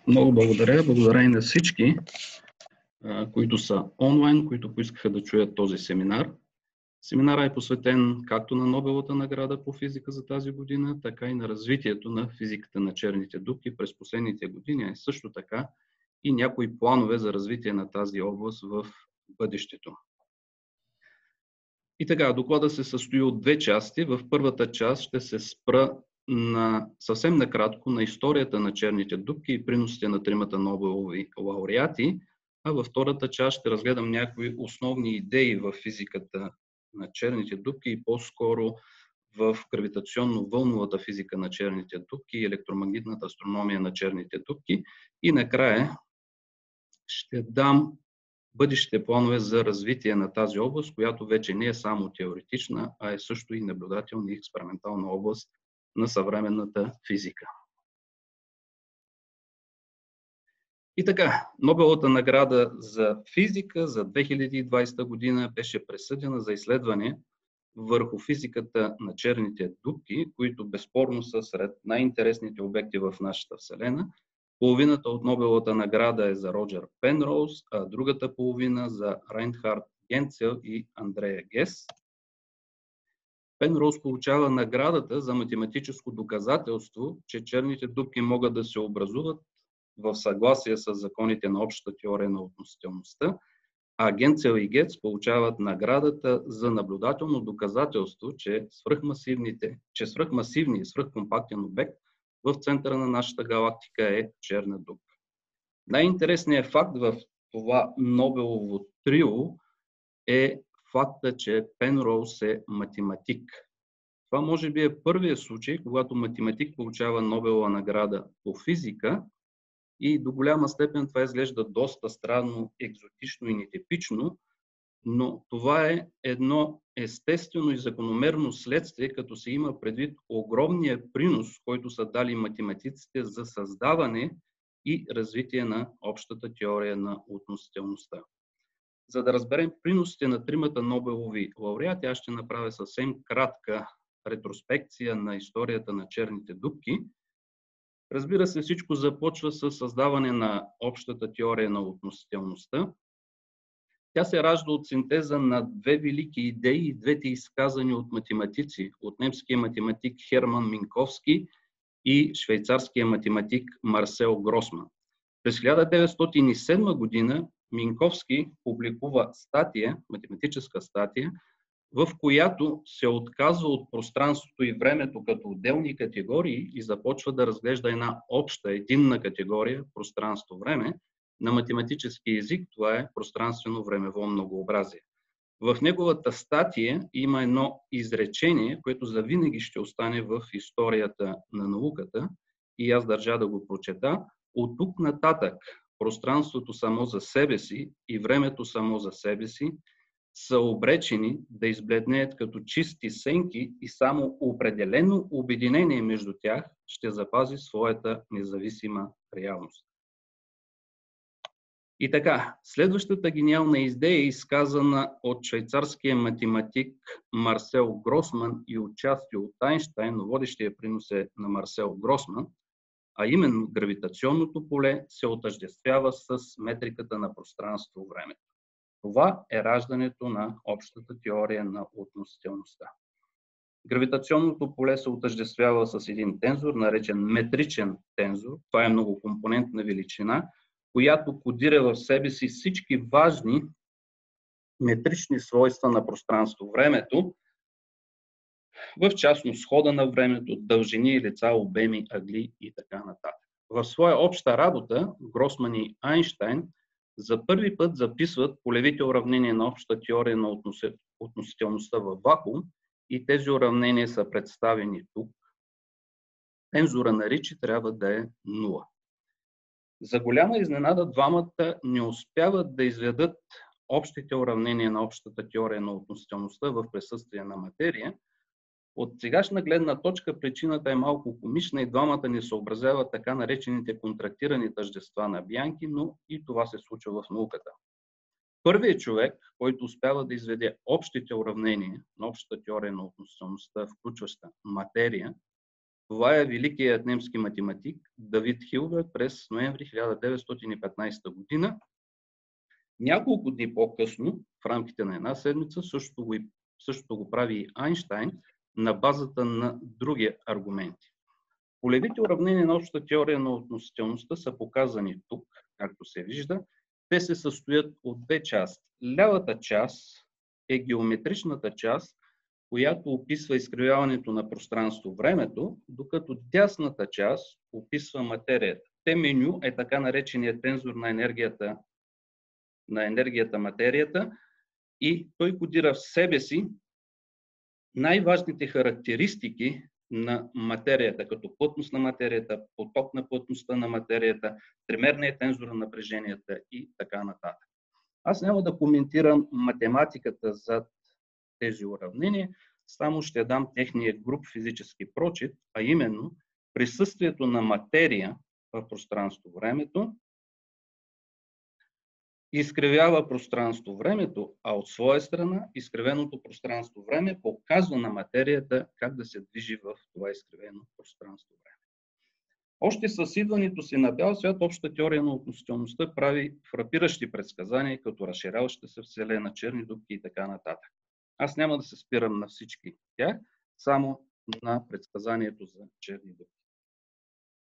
Много благодаря. Благодаря и на всички, които са онлайн, които поискаха да чуят този семинар. Семинарът е посветен както на Нобеловата награда по физика за тази година, така и на развитието на физиката на черните дупки през последните години, а също така и някои планове за развитие на тази област в бъдещето. И така, докладът се състои от две части. В първата част ще се спра съвсем накратко на историята на черните дупки и приносите на тримата Нобелови лауреати, а във втората част ще разгледам някои основни идеи в физиката на черните дупки и по-скоро в гравитационно-вълновата физика на черните дупки и електромагнитната астрономия на черните дупки. И накрая ще дам бъдещите планове за развитие на тази област, която вече не е само теоретична, а е също и наблюдателна и експериментална област на съвременната физика. И така, Нобеловата награда за физика за 2020 година беше присъдена за изследване върху физиката на черните дупки, които безспорно са сред най-интересните обекти в нашата Вселена. Половината от Нобеловата награда е за Роджер Пенроуз, а другата половина за Райнхард Генцел и Андрея Гес. Пенроуз получава наградата за математическо доказателство, че черните дупки могат да се образуват в съгласие с законите на общата теория на относителността, а Генцел и Гец получават наградата за наблюдателно доказателство, че свръхмасивният и свръхкомпактен обект в центъра на нашата галактика е черна дупка. Най-интересният факт в това Нобелово трио е факта, че Пенроуз е математик. Това може би е първият случай, когато математик получава Нобелова награда по физика и до голяма степен това изглежда доста странно, екзотично и нетипично, но това е едно естествено и закономерно следствие, като се има предвид огромния принос, който са дали математиците за създаване и развитие на общата теория на относителността. За да разберем приносите на тримата Нобелови лауреати, аз ще направя съвсем кратка ретроспекция на историята на черните дупки. Разбира се, всичко започва с създаване на общата теория на относителността. Тя се ражда от синтеза на две велики идеи и двете изказани от математици, от немския математик Херман Минковски и швейцарския математик Марсел Гросман. През 1907 година Минковски публикува математическа статия, в която се отказва от пространството и времето като отделни категории и започва да разглежда една обща, единна категория пространство-време. На математически език това е пространствено-времево многообразие. В неговата статия има едно изречение, което завинаги ще остане в историята на науката и аз държа да го прочета. От тук нататък пространството само за себе си и времето само за себе си са обречени да избледнеят като чисти сенки и само определено обединение между тях ще запази своята независима реалност. И така, следващата гениална идея е изказана от швейцарския математик Марсел Гросман и отчасти от Айнщайн, но водещия принос е на Марсел Гросман, а именно гравитационното поле се отъждествява с метриката на пространство-времето. Това е раждането на общата теория на относителността. Гравитационното поле се отъждествява с един тензор, наречен метричен тензор. Това е многокомпонентна величина, която кодира в себе си всички важни метрични свойства на пространство-времето, в частност хода на времето, дължини, лица, обеми, ъгли и така нататък. В своя обща работа Гросман и Айнщайн за първи път записват полевите уравнения на общата теория на относителността във вакуум и тези уравнения са представени тук. Тензора на Ричи трябва да е 0. За голяма изненада двамата не успяват да изведат общите уравнения на общата теория на относителността в присъствие на материя. От сегашна гледна точка причината е малко комична и двамата не съобразяват така наречените контрактирани тъждества на Бянки, но и това се случва в науката. Първият човек, който успява да изведе общите уравнения на общата теория на относителността, включваща материя, Това е великият немски математик Давид Хилберт през ноември 1915 година. Няколко дни по-късно, в рамките на една седмица, същото го прави и Айнщайн на базата на други аргументи. Полевите уравнения на общата теория на относителността са показани тук, както се вижда. Те се състоят от две части. Лявата част е геометричната част, която описва изкривяването на пространство-времето, докато дясната част описва материята. Т-меню е така нареченият тензор на енергията материята и той кодира в себе си най-важните характеристики на материята, като плътност на материята, поток на плътността на материята, тримерния тензор на напреженията и така нататък. Аз няма да коментирам математиката за тези уравнения, само ще дам техния груб физически прочит, а именно присъствието на материя в пространство-времето изкривява пространство-времето, а от своя страна изкривеното пространство-време показва на материята как да се движи в това изкривено пространство-време. Още с идването си на бял свят, общата теория на относителността прави фрапиращи предсказания, като разширяваща се Вселена, черни дупки и така нататък. Аз няма да се спирам на всички тях, само на предсказанието за черни дупки.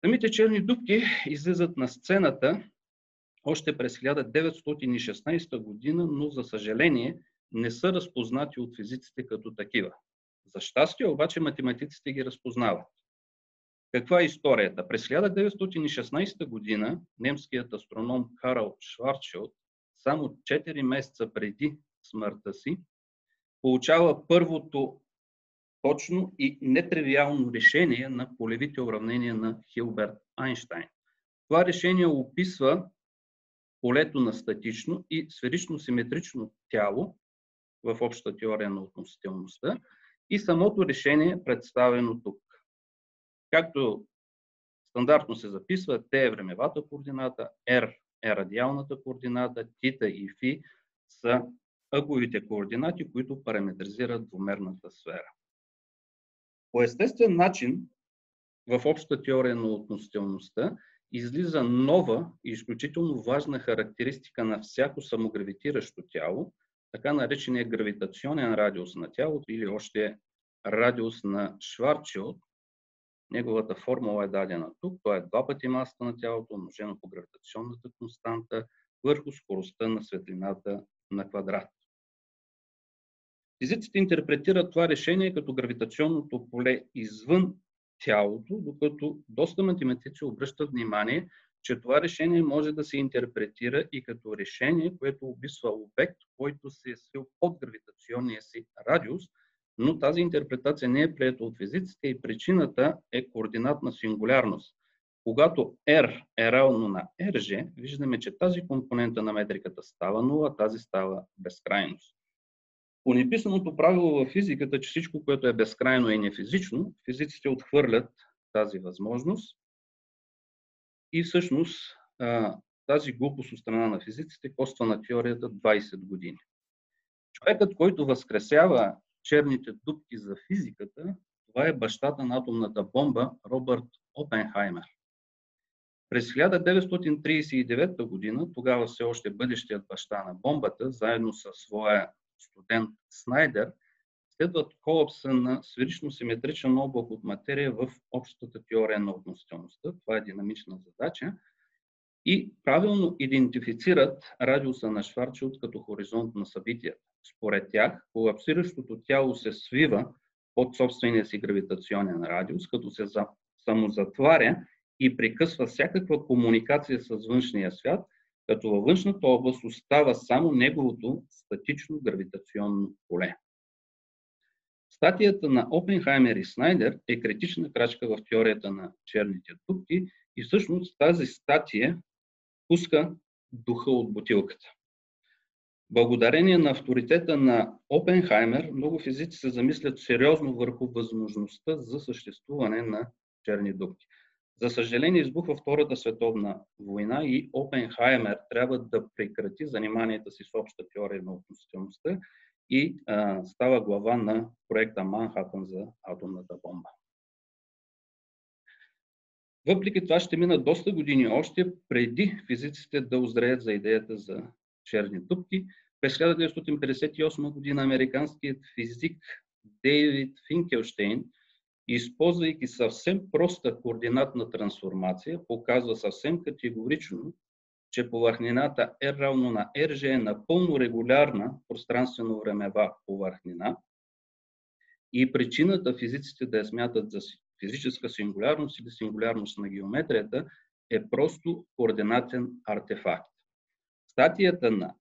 Самите черни дупки излизат на сцената още през 1916 година, но за съжаление не са разпознати от физиците като такива. За щастие обаче математиците ги разпознават. Каква е историята? През 1916 година немският астроном Харалд Шварцшилд, само 4 месеца преди смъртта си, получава първото точно и нетривиално решение на полевите уравнения на Хилберт Айнщайн. Това решение описва полето на статично и сферично симетрично тяло в общата теория на относителността и самото решение е представено тук. Както стандартно се записва, T е времевата координата, R е радиалната координата, θ и φ са ъгловите координати, които параметризират двумерната сфера. По естествен начин в общата теория на относителността излиза нова и изключително важна характеристика на всяко самогравитиращо тяло, така наречения гравитационен радиус на тялото или още радиус на Шварцшилд. Неговата формула е дадена тук. Това е 2 пъти масата на тялото, умножено по гравитационната константа върху скоростта на светлината на квадрат. Физиците интерпретират това решение като гравитационното поле извън тялото, докато доста математици обръщат внимание, че това решение може да се интерпретира и като решение, което описва обект, който се е свил под гравитационния си радиус, но тази интерпретация не е приета от физиците и причината е координатна сингулярност. Когато R е равно на RG, виждаме, че тази компонента на метриката става 0, тази става безкрайност. По неписаното правило в физиката, че всичко, което е безкрайно и нефизично, физиците отхвърлят тази възможност и всъщност тази глупост от страна на физиците коства на теорията 20 години. Човекът, който възкресява черните дупки за физиката, това е бащата на атомната бомба Робърт Опенхаймер. През 1939 година, тогава все още бъдещият баща на бомбата, заедно със своя студент Снайдер, следват колапса на сферично-симетричен облак от материя в общата теория на относителността. Това е динамична задача. И правилно идентифицират радиуса на Шварцшилд като хоризонт на събитията. Според тях, колапсиращото тяло се свива под собствения си гравитационен радиус, като се самозатваря и прекъсва всякаква комуникация с външния свят, като във външната област остава само неговото статично гравитационно поле. Статията на Опенхаймер и Снайдер е критична крачка в теорията на черните дупки и всъщност тази статия пуска духа от бутилката. Благодарение на авторитета на Опенхаймер, много физици се замислят сериозно върху възможността за съществуване на черни дупки. За съжаление, избухва Втората световна война и Опенхаймер трябва да прекрати заниманията си с обща теория на относителността и става глава на проекта Манхатън за атомната бомба. Въпреки това ще минат доста години още преди физиците да озреят за идеята за черни дупки. През 1958 година американският физик Дейвид Финкелщейн, използвайки съвсем проста координатна трансформация, показва съвсем категорично, че повърхнината R равно на RG е напълно регулярна пространствено-времева повърхнина и причината физиците да я смятат за физическа сингулярност или сингулярност на геометрията е просто координатен артефакт. Статията на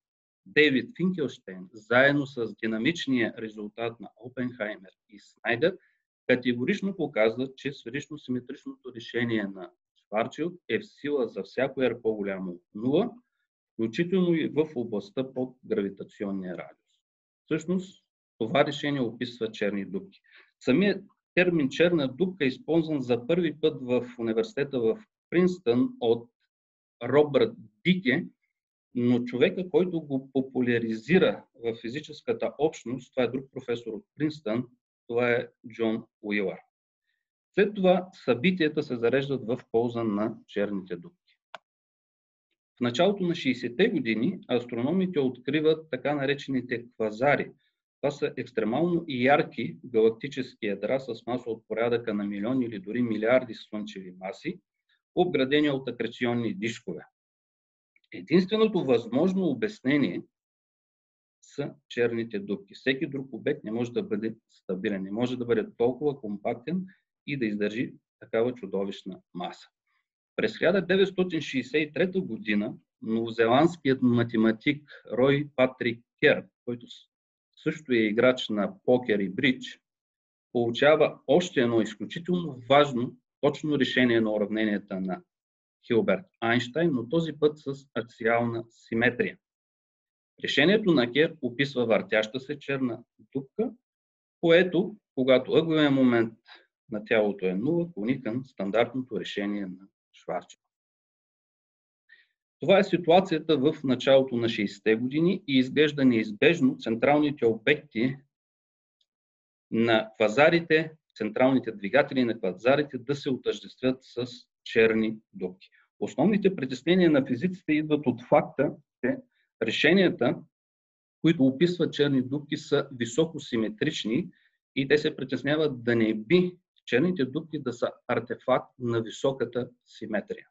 Дейвид Финкелщейн, заедно с динамичния резултат на Опенхаймер и Снайдер, категорично показват, че сферично-симетричното решение на Шварцшилд е в сила за всяко R по-голямо от 0, включително и в областта под гравитационния радиус. Всъщност, това решение описва черни дупки. Самият термин черна дупка е използван за първи път в университета в Принстън от Робърт Дике, но човека, който го популяризира в физическата общност, това е друг професор от Принстън, това е Джон Уилър. След това събитията се зареждат в полза на черните дупки. В началото на 60-те години астрономите откриват така наречените квазари. Това са екстремално ярки галактически ядра с маса от порядъка на милиони или дори милиарди слънчеви маси, обградени от акреционни дискове. Единственото възможно обяснение са черните дупки. Всеки друг обект не може да бъде стабилен, не може да бъде толкова компактен и да издържи такава чудовищна маса. През 1963 година новозеландският математик Рой Патрик Кер, който също е играч на покер и бридж, получава още едно изключително важно точно решение на уравненията на Хилберт Айнщайн, но този път с аксиална симетрия. Решението на Кер описва въртяща се черна дупка, което, когато ъгловият момент на тялото е 0, клони към стандартното решение на Шварцшилд. Това е ситуацията в началото на 60-те години и изглежда неизбежно централните обекти на квазарите, централните двигатели на квазарите да се отъждествят с черни дупки. Основните притеснения на физиците идват от факта, че решенията, които описват черни дупки, са високосиметрични и те се притесняват да не би черните дупки да са артефакт на високата симетрия.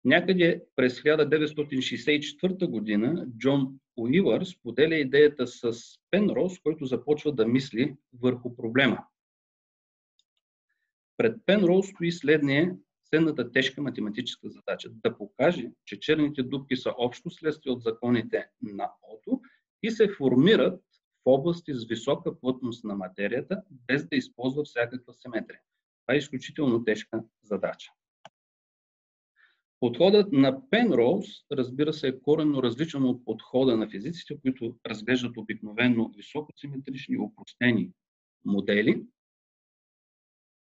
Някъде през 1964 година Джон Уилър споделя идеята с Пенроуз, който започва да мисли върху проблема. Пред Пенроуз стои следната тежка математическа задача – да покаже, че черните дупки са общо следствие от законите на Ото и се формират в области с висока плътност на материята, без да използва всякаква симетрия. Това е изключително тежка задача. Подходът на Пенроуз, разбира се, е коренно различен от подхода на физиците, които разглеждат обикновено високосиметрични и опростени модели.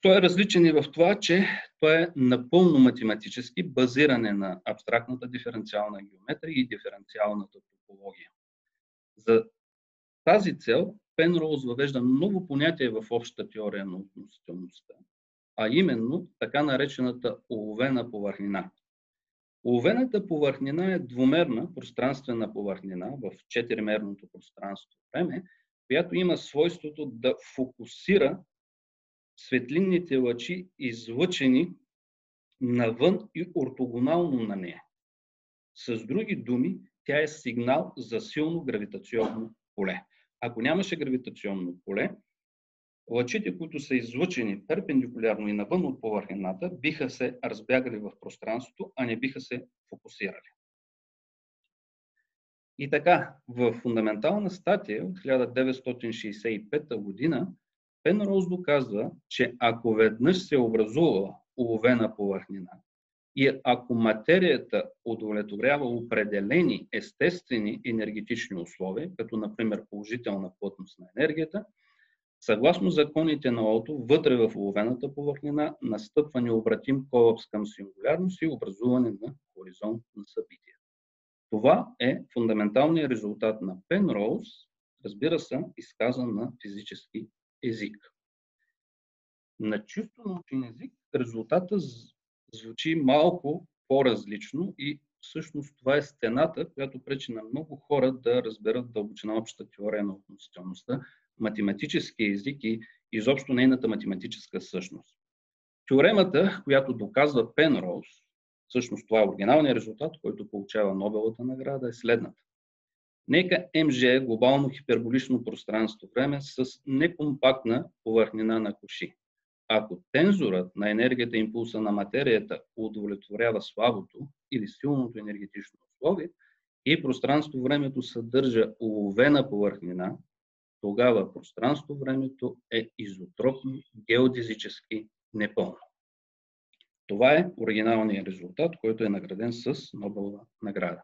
Той е различен и в това, че той е напълно математически, базиране на абстрактната диференциална геометрия и диференциалната топология. За тази цел Пенроуз въвежда ново понятие в общата теория на относителността, а именно така наречената уловена повърхнина. Уловената повърхнина е двумерна пространствена повърхнина в четиримерното пространство-време, която има свойството да фокусира светлинните лъчи, излъчени навън и ортогонално на нея. С други думи, тя е сигнал за силно гравитационно поле. Ако нямаше гравитационно поле, лъчите, които са излъчени перпендикулярно и навън от повърхнината, биха се разбягали в пространството, а не биха се фокусирали. И така, в фундаментална статия от 1965 година Пенроуз доказва, че ако веднъж се образува уловена повърхнина и ако материята удовлетворява определени естествени енергетични условия, като например положителна плътност на енергията, съгласно законите на Ото, вътре в уловената повърхнина настъпва необратим колапс към сингулярност и образуване на хоризонт на събития. Това е фундаменталният резултат на Пенроуз, разбира се, изказан на физически език. На чисто научен език резултата звучи малко по-различно и всъщност това е стената, която пречи на много хора да разберат дълбочина общата теория на относителността, математическия език и изобщо нейната математическа същност. Теоремата, която доказва Пенроуз, всъщност това е оригиналният резултат, който получава Нобеловата награда, е следната. Нека МЖ е глобално хиперболично пространство-време с некомпактна повърхнина на коши. Ако тензорът на енергията и импулса на материята удовлетворява слабото или силното енергетично условие и пространство-времето съдържа уловена повърхнина, тогава пространство-времето е изотропно, геодезически непълно. Това е оригиналният резултат, който е награден с Нобелова награда.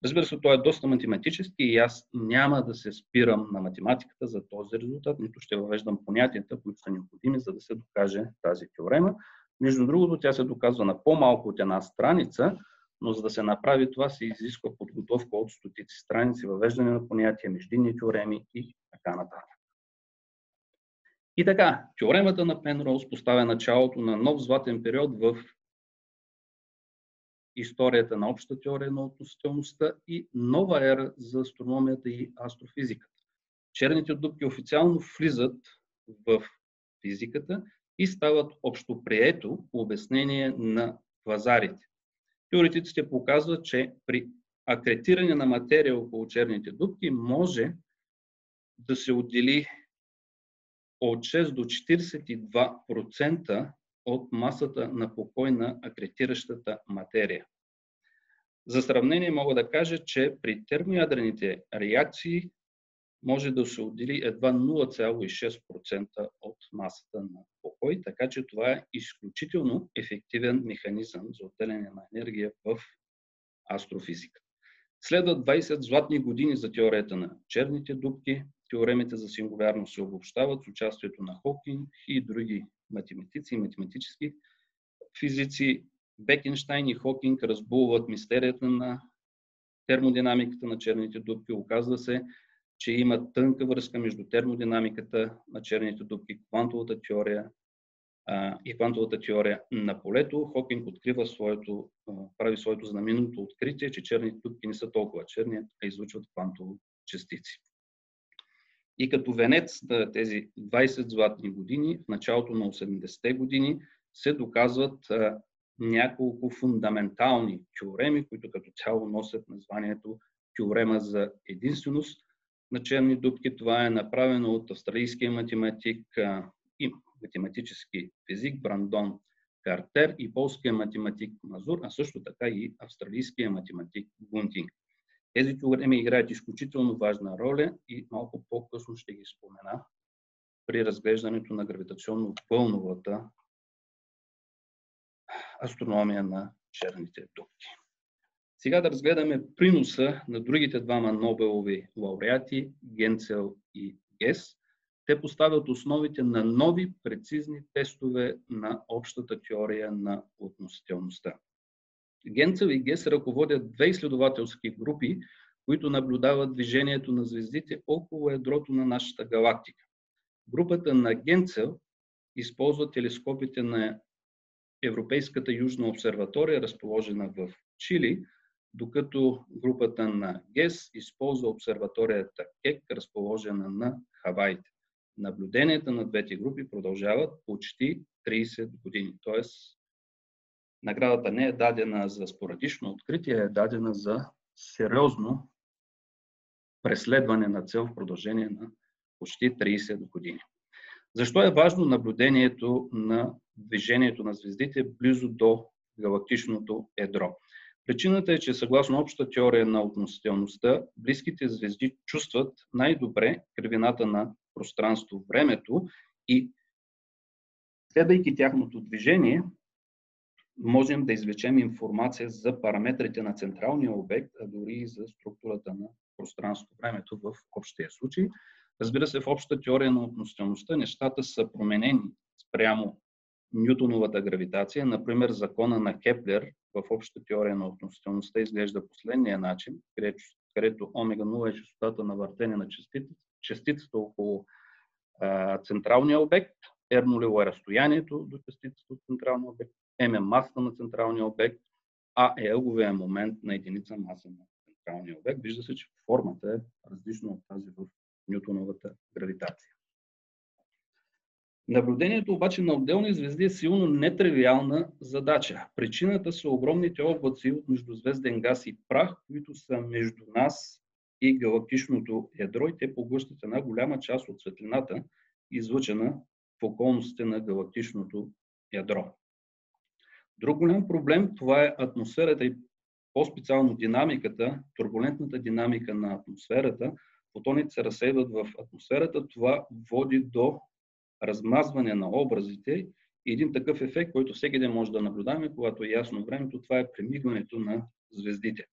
Разбира се, той е доста математически и аз няма да се спирам на математиката за този резултат, нито ще въвеждам понятията, които са необходими, за да се докаже тази теорема. Между другото, тя се доказва на по-малко от една страница, но за да се направи това се изисква подготовка от стотици страници, въвеждане на понятия, междинни теореми и така нататък. И така, теоремата на Пенроуз поставя началото на нов златен период в историята на общата теория на относителността и нова ера за астрономията и астрофизиката. Черните дупки официално влизат в физиката и стават общоприето обяснение на квазарите. Теоретиците показват, че при акретиране на материя около черните дупки може да се отдели от 6 до 42% от масата на покой на акретиращата материя. За сравнение мога да кажа, че при термоядрените реакции може да се отдели едва 0,6% от масата на покой, така че това е изключително ефективен механизъм за отделяне на енергия в астрофизика. Следват 20 златни години за теорията на черните дупки. Теоремите за сингулярност се обобщават с участието на Хокинг и други математици и математически физици. Бекенщайн и Хокинг разбулват мистерията на термодинамиката на черните дупки. Оказва се, че има тънка връзка между термодинамиката на черните дупки, квантовата теория и квантовата теория на полето. Хокинг прави своето знаменито откритие, че черните дупки не са толкова черни, а излучват квантови частици. И като венец на тези 20 златни години, в началото на 80-те години, се доказват няколко фундаментални теореми, които като цяло носят названието теорема за единственост на черни дупки. Това е направено от австралийския математик и математически физик Брандон Картер и полския математик Мазур, а също така и австралийския математик Гунтинг. Тези теореми играят изключително важна роля и малко по-късно ще ги спомена при разглеждането на гравитационно-вълновата астрономия на черните дупки. Сега да разгледаме приноса на другите двама Нобелови лауреати, Генцел и Гес. Те поставят основите на нови прецизни тестове на общата теория на относителността. Генцел и Гес ръководят две изследователски групи, които наблюдават движението на звездите около ядрото на нашата галактика. Групата на Генцел използва телескопите на Европейската южна обсерватория, разположена в Чили, докато групата на Гес използва обсерваторията Кек, разположена на Хаваите. Наблюденията на двете групи продължават почти 30 години. Тоест, наградата не е дадена за спорадично откритие, е дадена за сериозно преследване на цел в продължение на почти 30 години. Защо е важно наблюдението на движението на звездите близо до галактичното ядро? Причината е, че съгласно общата теория на относителността, близките звезди чувстват най-добре кривината на пространство-времето и следвайки тяхното движение, можем да извлечем информация за параметрите на централния обект, а дори и за структурата на пространство-времето в общия случай. Разбира се, в общата теория на относителността нещата са променени спрямо Нютоновата гравитация. Например, закона на Кеплер в общата теория на относителността изглежда последния начин, където омега-0 е честотата на въртене на частицата около централния обект, R0 е разстоянието до частицата от централния обект, M е масата на централния обект, А е ъгловия момент на единица маса на централния обект. Вижда се, че формата е различна от тази в нютоновата гравитация. Наблюдението обаче на отделни звезди е силно нетривиална задача. Причината са огромните облаци от междузвезден газ и прах, които са между нас и галактичното ядро, и те поглъщат една голяма част от светлината, излъчена в околностите на галактичното ядро. Друг голям проблем, това е атмосферата и по-специално динамиката, турбулентната динамика на атмосферата. Фотоните се разсейват в атмосферата, това води до размазване на образите и един такъв ефект, който всеки ден може да наблюдаваме, когато е ясно времето, това е премигването на звездите.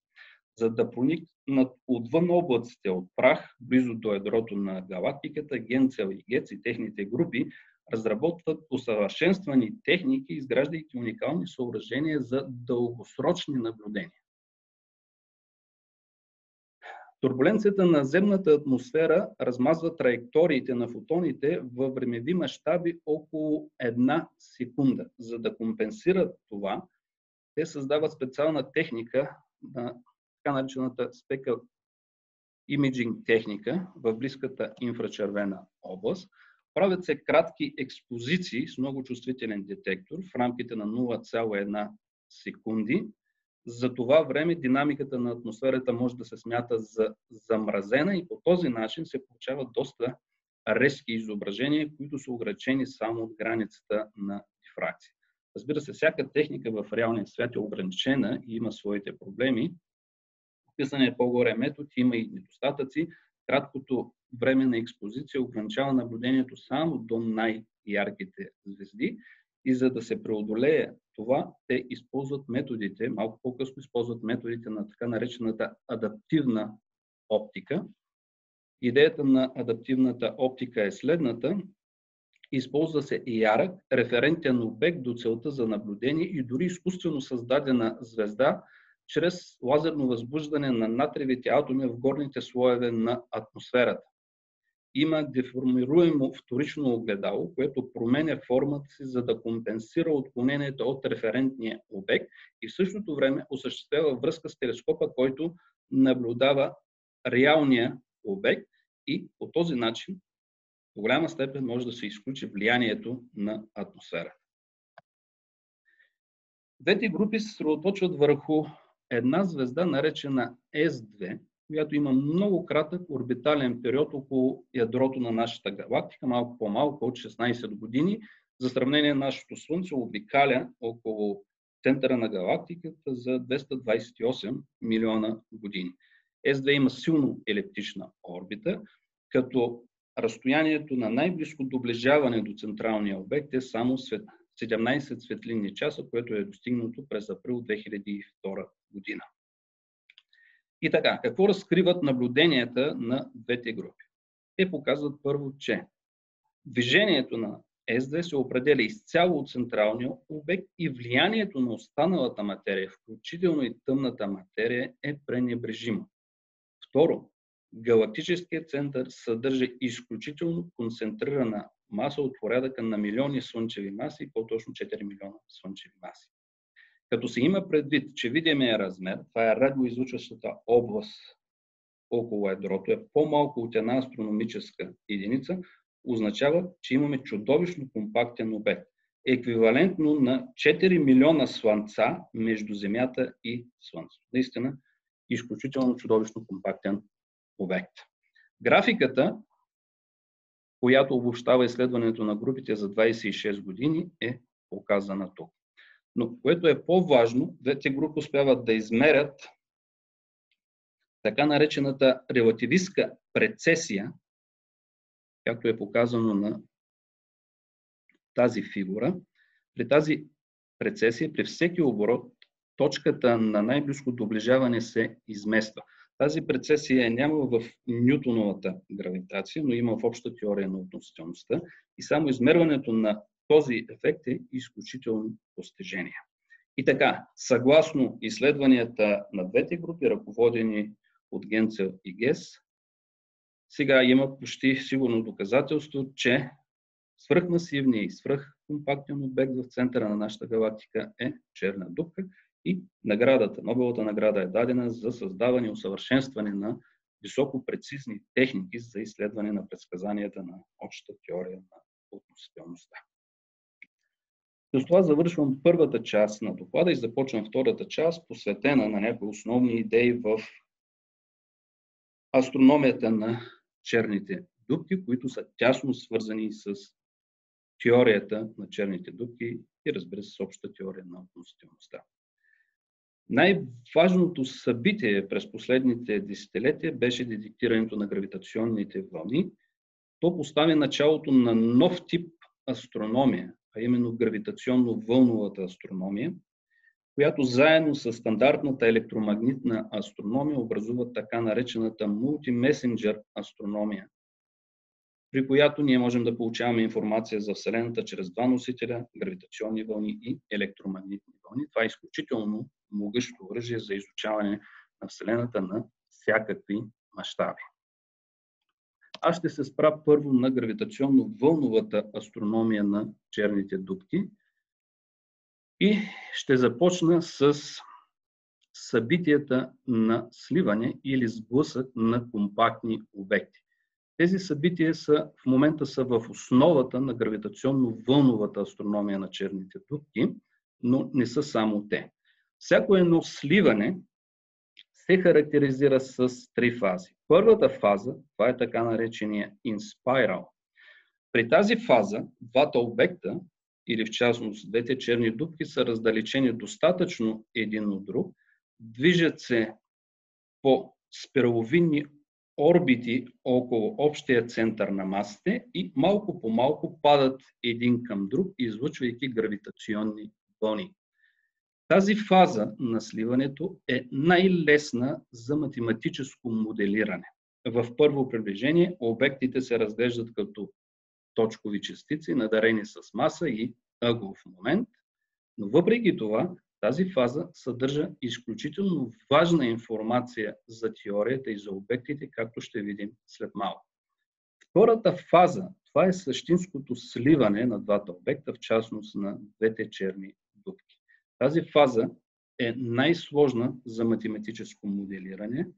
За да проникнат отвън облаците от прах, близо до ядрото на галактиката, Генцел и Гец и техните групи разработват усъвършенствани техники, изграждайки уникални съоръжения за дългосрочни наблюдения. Турбуленцията на земната атмосфера размазва траекториите на фотоните във времеви мащаби около 1 секунда. За да компенсират това, те създават специална техника, така наречената Speckle Imaging техника в близката инфрачервена област. Правят се кратки експозиции с много чувствителен детектор в рамките на 0,1 секунди. За това време динамиката на атмосферата може да се смята за замразена и по този начин се получават доста резки изображения, които са ограничени само от границата на дифракция. Разбира се, всяка техника в реалния свят е ограничена и има своите проблеми. Описаният по-горе метод има и недостатъци. Краткото време на експозиция ограничава наблюдението само до най-ярките звезди. И за да се преодолее това, те използват методите, малко по-късно използват методите на така наречената адаптивна оптика. Идеята на адаптивната оптика е следната. Използва се ярък референтен обект до целта за наблюдение и дори изкуствено създадена звезда чрез лазерно възбуждане на натриевите атоми в горните слоеве на атмосферата. Има деформируемо вторично огледало, което променя формата си, за да компенсира отклонението от референтния обект и в същото време осъществява връзка с телескопа, който наблюдава реалния обект и по този начин в голяма степен може да се изключи влиянието на атмосферата. Двете групи се съсредоточват върху една звезда, наречена S2, която има много кратък орбитален период около ядрото на нашата галактика, малко по-малко от 16 години. За сравнение, нашето Слънце обикаля около центъра на галактиката за 228 милиона години. S2 има силно елиптична орбита, като разстоянието на най-близко доближаване до централния обект е само 17 светлинни часа, което е достигнато през април 2002 година. И така, какво разкриват наблюденията на двете групи? Те показват първо, че движението на S2 се определя изцяло от централния обект и влиянието на останалата материя, включително и тъмната материя, е пренебрежимо. Второ, галактическият център съдържа изключително концентрирана маса от порядъка на милиони слънчеви маси, по-точно 4 милиона слънчеви маси. Като се има предвид, че видимият размер, това е радиоизлъчващата област около ядрото, е по-малко от една астрономическа единица, означава, че имаме чудовищно компактен обект, еквивалентно на 4 милиона слънца между Земята и Слънцето. Наистина, изключително чудовищно компактен обект. Графиката, която обобщава изследването на групите за 26 години, е показана тук. Но което е по-важно, двете групи успяват да измерят така наречената релативистка прецесия, както е показано на тази фигура. При тази прецесия, при всеки оборот, точката на най-близко доближаване се измества. Тази прецесия няма в нютоновата гравитация, но има в обща теория на относителността и само измерването на този ефект е изключително постижение. И така, съгласно изследванията на двете групи, ръководени от Генцел и Гес, сега има почти сигурно доказателство, че свръхмасивния и свръхкомпактен обект в центъра на нашата галактика е черна дупка и наградата, Нобеловата награда е дадена за създаване и усъвършенстване на високопрецизни техники за изследване на предсказанията на общата теория на относителността. С това завършвам първата част на доклада и започвам втората част, посветена на някои основни идеи в астрономията на черните дупки, които са тясно свързани с теорията на черните дупки и, разбира се, с общата теория на относителността. Най-важното събитие през последните десетилетия беше детектирането на гравитационните вълни. То постави началото на нов тип астрономия, а именно гравитационно-вълновата астрономия, която заедно с стандартната електромагнитна астрономия образува така наречената мултимесенджер астрономия, при която ние можем да получаваме информация за Вселената чрез два носителя, гравитационни вълни и електромагнитни вълни. Това е изключително могъщо оръжие за изучаване на Вселената на всякакви мащаби. Аз ще се спра първо на гравитационно-вълновата астрономия на черните дупки и ще започна с събитията на сливане или сблъсък на компактни обекти. Тези събития в момента са в основата на гравитационно-вълновата астрономия на черните дупки, но не са само те. Всяко едно сливане се характеризира с три фази. Първата фаза, това е така наречения инспирал. При тази фаза двата обекта, или в частност двете черни дупки, са раздалечени достатъчно един от друг, движат се по спираловидни орбити около общия център на масите и малко по малко падат един към друг, излъчвайки гравитационни вълни. Тази фаза на сливането е най-лесна за математическо моделиране. В първо приближение обектите се разглеждат като точкови частици, надарени с маса и ъглов момент, но въпреки това тази фаза съдържа изключително важна информация за теорията и за обектите, както ще видим след малко. Втората фаза, това е същинското сливане на двата обекта, в частност на двете черни дупки. Тази фаза е най-сложна за математическо моделиране.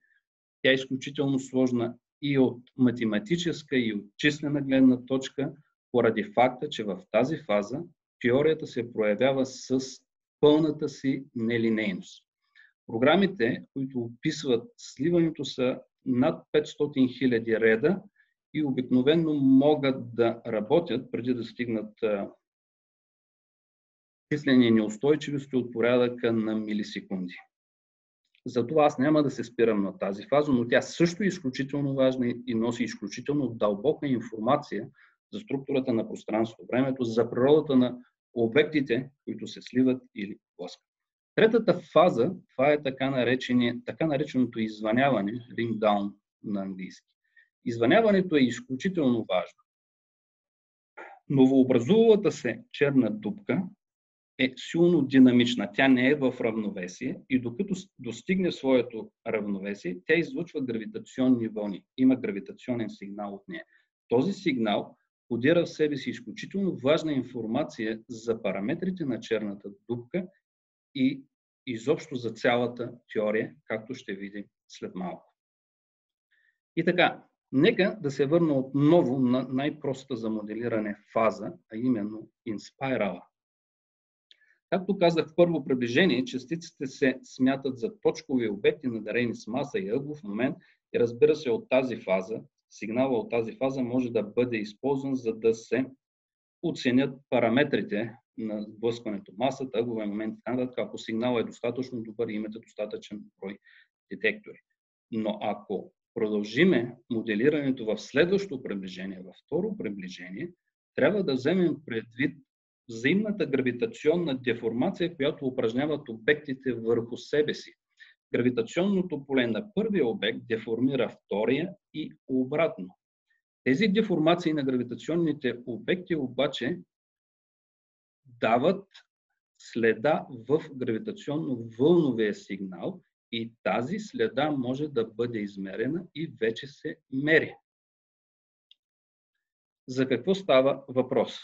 Тя е изключително сложна и от математическа, и от числена гледна точка, поради факта, че в тази фаза теорията се проявява с пълната си нелинейност. Програмите, които описват сливането, са над 500 000 реда и обикновено могат да работят преди да стигнат числени неустойчивости от порядъка на милисекунди. Затова аз няма да се спирам на тази фаза, но тя също е изключително важна и носи изключително дълбока информация за структурата на пространство-времето, за природата на обектите, които се сливат или блъскат. Третата фаза, това е така нареченото извъняване, ring down на английски. Извъняването е изключително важно. Новообразувалата се черна дупка е силно динамична. Тя не е в равновесие и докато достигне своето равновесие, тя излъчва гравитационни вълни. Има гравитационен сигнал от нея. Този сигнал кодира в себе си изключително важна информация за параметрите на черната дупка и изобщо за цялата теория, както ще видим след малко. И така, нека да се върна отново на най-простата за моделиране фаза, а именно инспирала. Както казах в първо приближение, частиците се смятат за точкови обекти, надарени с маса и ъглов момент и разбира се от тази фаза, сигнала от тази фаза може да бъде използван, за да се оценят параметрите на сблъскването, масата, ъгловия момент и т.н., ако сигналът е достатъчно добър и имате достатъчен брой детектори. Но ако продължиме моделирането в следващото приближение, във второ приближение, трябва да вземем предвид взаимната гравитационна деформация, която упражняват обектите върху себе си. Гравитационното поле на първия обект деформира втория и обратно. Тези деформации на гравитационните обекти обаче дават следа в гравитационно-вълновия сигнал и тази следа може да бъде измерена и вече се мери. За какво става въпрос?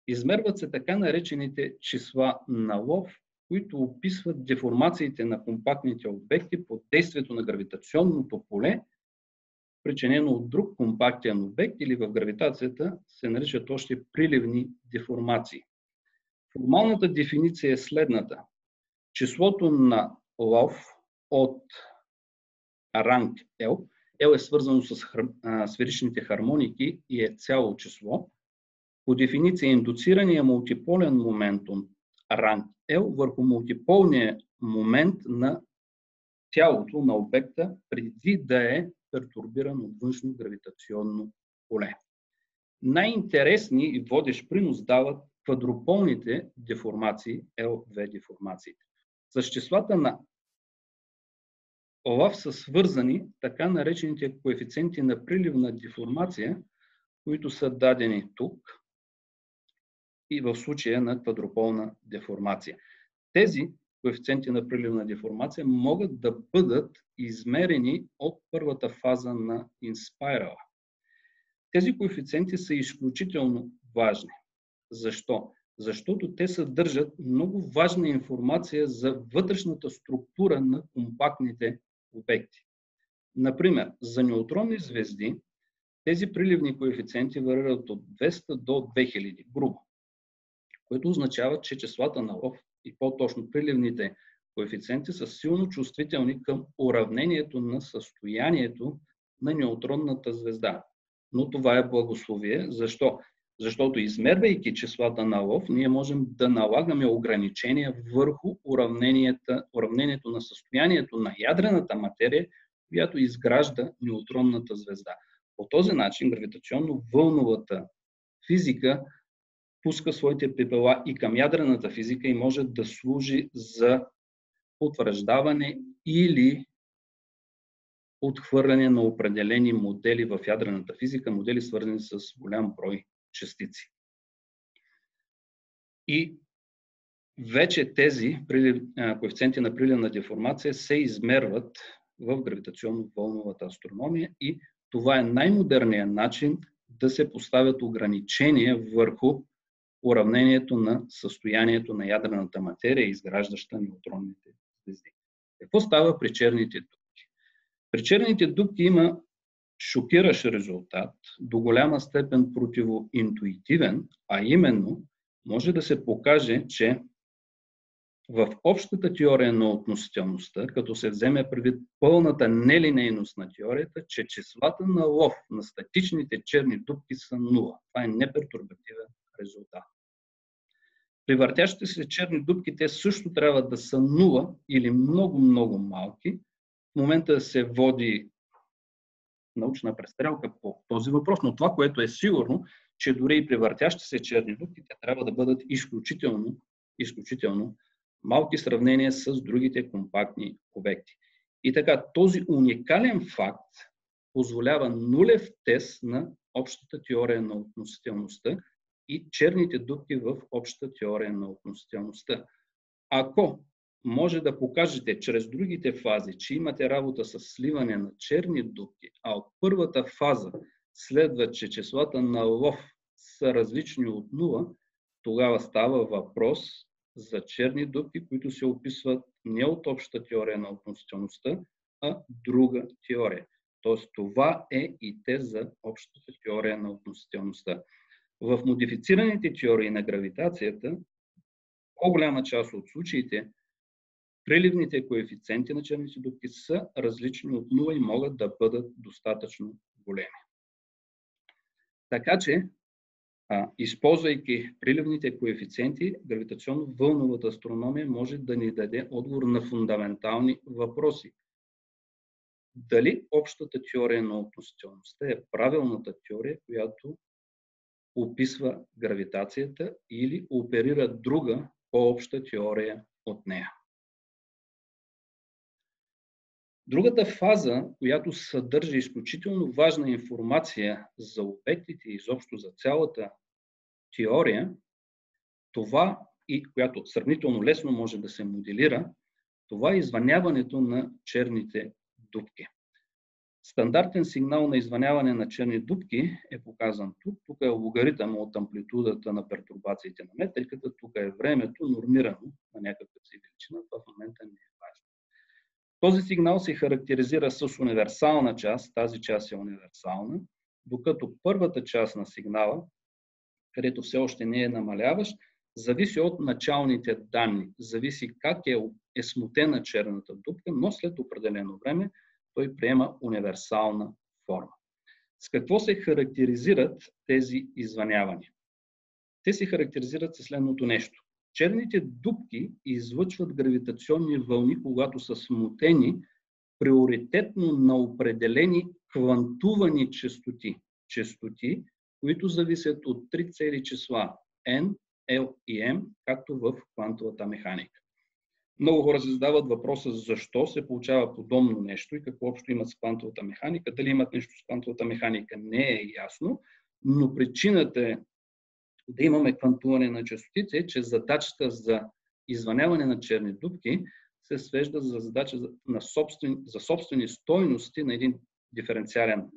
Измерват се така наречените числа на лов, които описват деформациите на компактните обекти под действието на гравитационното поле, причинено от друг компактен обект, или в гравитацията се наричат още приливни деформации. Формалната дефиниция е следната. Числото на лов от ранг L, L е свързано с сферичните хармоники и е цяло число. По дефиниция индуцирания мултиполен момент от ранг L върху мултиполния момент на тялото на обекта преди да е пертурбиран от външно гравитационно поле. Най-интересни и водещ принос дават квадрополните деформации, LV деформациите. С числата на лав са свързани така наречените коефициенти на приливна деформация, които са дадени тук и в случая на квадрополна деформация. Тези коефициенти на приливна деформация могат да бъдат измерени от първата фаза на инспирала. Тези коефициенти са изключително важни. Защо? Защото те съдържат много важна информация за вътрешната структура на компактните обекти. Например, за неутронни звезди тези приливни коефициенти варират от 200 до 2000, грубо, което означава, че числата на лов и по-точно приливните коефициенти са силно чувствителни към уравнението на състоянието на неутронната звезда. Но това е благословие. Защо? Защото измервайки числата на лов, ние можем да налагаме ограничения върху уравнението на състоянието на ядрената материя, която изгражда неутронната звезда. По този начин гравитационно-вълновата физика пуска своите пепела и към ядрената физика и може да служи за потвърждаване или отхвърляне на определени модели в ядрената физика, модели свързани с голям брой частици. И вече тези коефициенти на приливна деформация се измерват в гравитационно-вълновата астрономия и това е най-модерният начин да се поставят ограничения върху уравнението на състоянието на ядрената материя, изграждаща неутронните звезди. Какво става при черните дупки? При черните дупки има шокиращ резултат, до голяма степен противоинтуитивен, а именно може да се покаже, че в общата теория на относителността, като се вземе предвид пълната нелинейност на теорията, че числата на лов на статичните черни дупки са 0. Това е непертурбативен резултат. При въртящите се черни дупки те също трябва да са 0 или много малки. В момента се води научна престрелка по този въпрос, но това, което е сигурно, че дори и при въртящи се черни дупки, те трябва да бъдат изключително малки в сравнение с другите компактни обекти. И така, този уникален факт позволява нулев тест на общата теория на относителността и черните дупки в общата теория на относителността. Ако може да покажете чрез другите фази, че имате работа с сливане на черни дупки, а от първата фаза следва, че числата на лов са различни от 0, тогава става въпрос за черни дупки, които се описват не от общата теория на относителността, а друга теория. Тоест това е и тест за общата теория на относителността. В модифицираните теории на гравитацията, по-голяма част от случаите, приливните коефициенти на черните дупки са различни от 0 и могат да бъдат достатъчно големи. Така че, използвайки приливните коефициенти, гравитационно-вълновата астрономия може да ни даде отговор на фундаментални въпроси. Дали общата теория на относителността е правилната теория, която описва гравитацията или оперира друга по-обща теория от нея? Другата фаза, която съдържа изключително важна информация за обектите и изобщо за цялата теория, това и която сравнително лесно може да се моделира, това е извъняването на черните дупки. Стандартен сигнал на извъняване на черни дупки е показан тук. Тук е логаритъм от амплитудата на пертурбациите на метриката. Тук е времето, нормирано на някаква си величина. Това в момента не е важно. Този сигнал се характеризира с универсална част. Тази част е универсална, докато първата част на сигнала, където все още не е намаляващ, зависи от началните данни. Зависи как е смутена черната дупка, но след определено време той приема универсална форма. С какво се характеризират тези извънявания? Те се характеризират със следното нещо. Черните дупки излъчват гравитационни вълни, когато са смутени приоритетно на определени квантувани честоти. Честоти, които зависят от три цели числа n, l и m, както в квантовата механика. Много хора се задават въпроса защо се получава подобно нещо и какво общо имат с квантовата механика. Дали имат нещо с квантовата механика не е ясно, но причината е да имаме квантуване на честотите е, че задачата за извъняване на черни дупки се свежда за задача за собствени стойности на един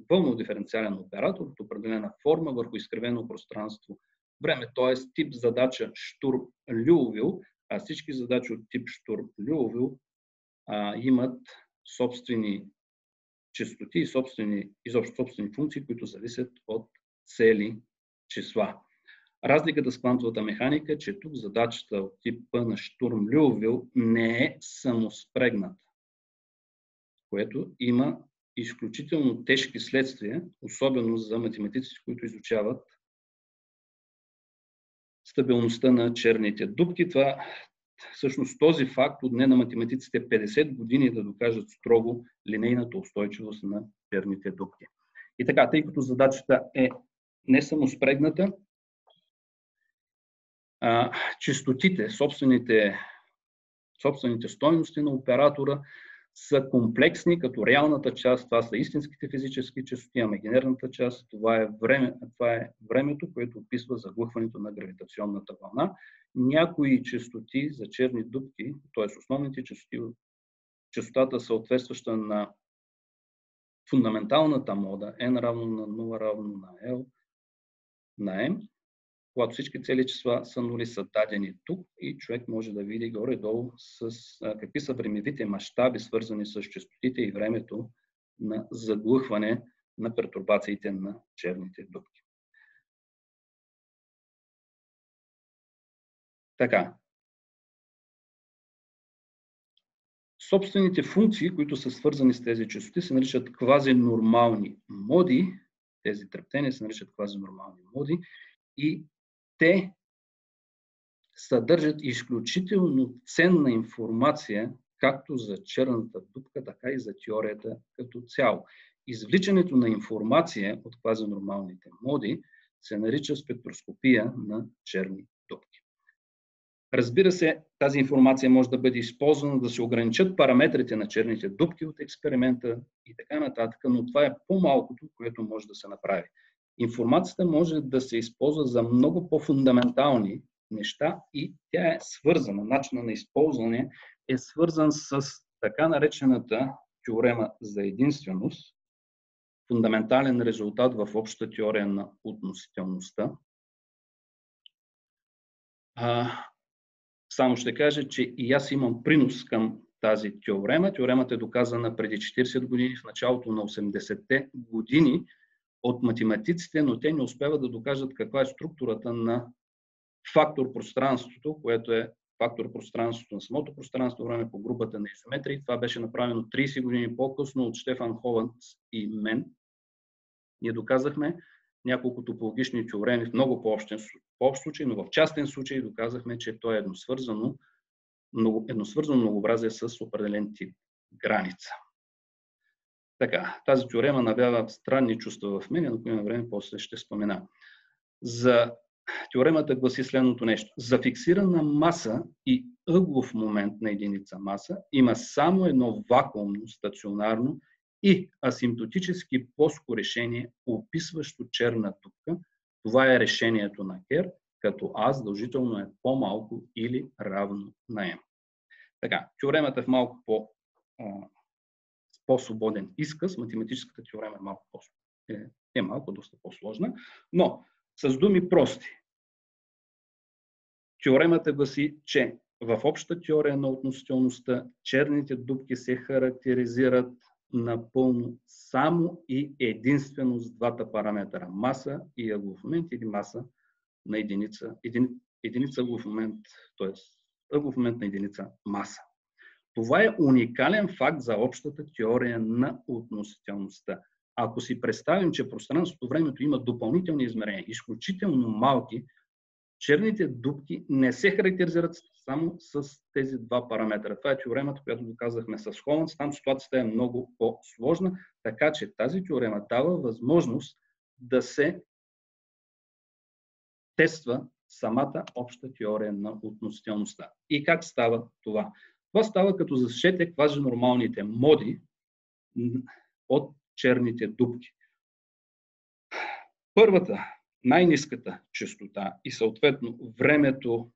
вълно-диференциален оператор от определена форма върху изкривено пространство време, т.е. тип задача Штур-Люовил, а всички задачи от тип Штур-Люовил имат собствени честоти и изобщо собствени функции, които зависят от цели числа. Разликата с квантовата механика е, че тук задачата от типа на Штурм-Люовил не е самоспрегната, което има изключително тежки следствия, особено за математиците, които изучават стабилността на черните дупки. Всъщност този факт отне на математиците 50 години да докажат строго линейната устойчивост на черните дупки. И така, тъй като задачата е не самоспрегната, честотите, собствените стойности на оператора са комплексни, като реалната част, това са истинските физически честоти, а имагинерната част, това е времето, което описва заглъхването на гравитационната вълна. Някои честоти за черни дупки, т.е. основните честоти, честотата съответстваща на фундаменталната мода, n равно на 0 равно на L на M, когато всички цели числа са нули, са дадени тук и човек може да види горе-долу какви са времевите мащаби, свързани с честотите и времето на заглъхване на пертурбациите на черните дупки. Така. Собствените функции, които са свързани с тези честоти, се наричат квазинормални моди. Тези трептения се наричат квазинормални моди и те съдържат изключително ценна информация, както за черната дупка, така и за теорията като цяло. Извличането на информация от квазинормалните моди се нарича спектроскопия на черни дупки. Разбира се, тази информация може да бъде използвана да се ограничат параметрите на черните дупки от експеримента и така нататък, но това е по-малкото, което може да се направи. Информацията може да се използва за много по-фундаментални неща и тя е свързана, начинът на използване е свързан с така наречената теорема за единственост, фундаментален резултат в общата теория на относителността. Само ще кажа, че и аз имам принос към тази теорема. Теоремата е доказана преди 40 години, в началото на 80-те години от математиците, но те не успяват да докажат каква е структурата на фактор пространството, което е фактор пространството на самото пространство, време по групата на изометрии. Това беше направено 30 години по-късно от Штефан Холандс и мен. Ние доказахме няколко топологични теореми в много по-общ случай, но в частен случай доказахме, че то е едносвързано многообразие с определен тип граница. Така, тази теорема навява странни чувства в мен, но ако има време, после ще спомена. За теоремата гласи следното нещо. За фиксирана маса и ъглов момент на единица маса има само едно вакуумно, стационарно и асимптотически плоско решение, описващо черна дупка. Това е решението на Кер, като А задължително е по-малко или равно на М. Така, теоремата в малко по-свободен изказ. Математическата теорема е малко доста по-сложна, но с думи прости. Теоремата гласи, че в общата теория на относителността черните дупки се характеризират напълно само и единствено с двата параметъра маса и ъглов момент или маса на единица ъглов момент, т.е. ъглов момент на единица маса. Това е уникален факт за общата теория на относителността. Ако си представим, че пространството, времето има допълнителни измерения, изключително малки, черните дупки не се характеризират само с тези два параметра. Това е теоремата, която доказахме с Холмс. Там ситуацията е много по-сложна, така че тази теорема дава възможност да се тества самата обща теория на относителността. И как става това? Това става като засечете квазинормалните моди от черните дупки. Първата, най-ниската честота и съответно времето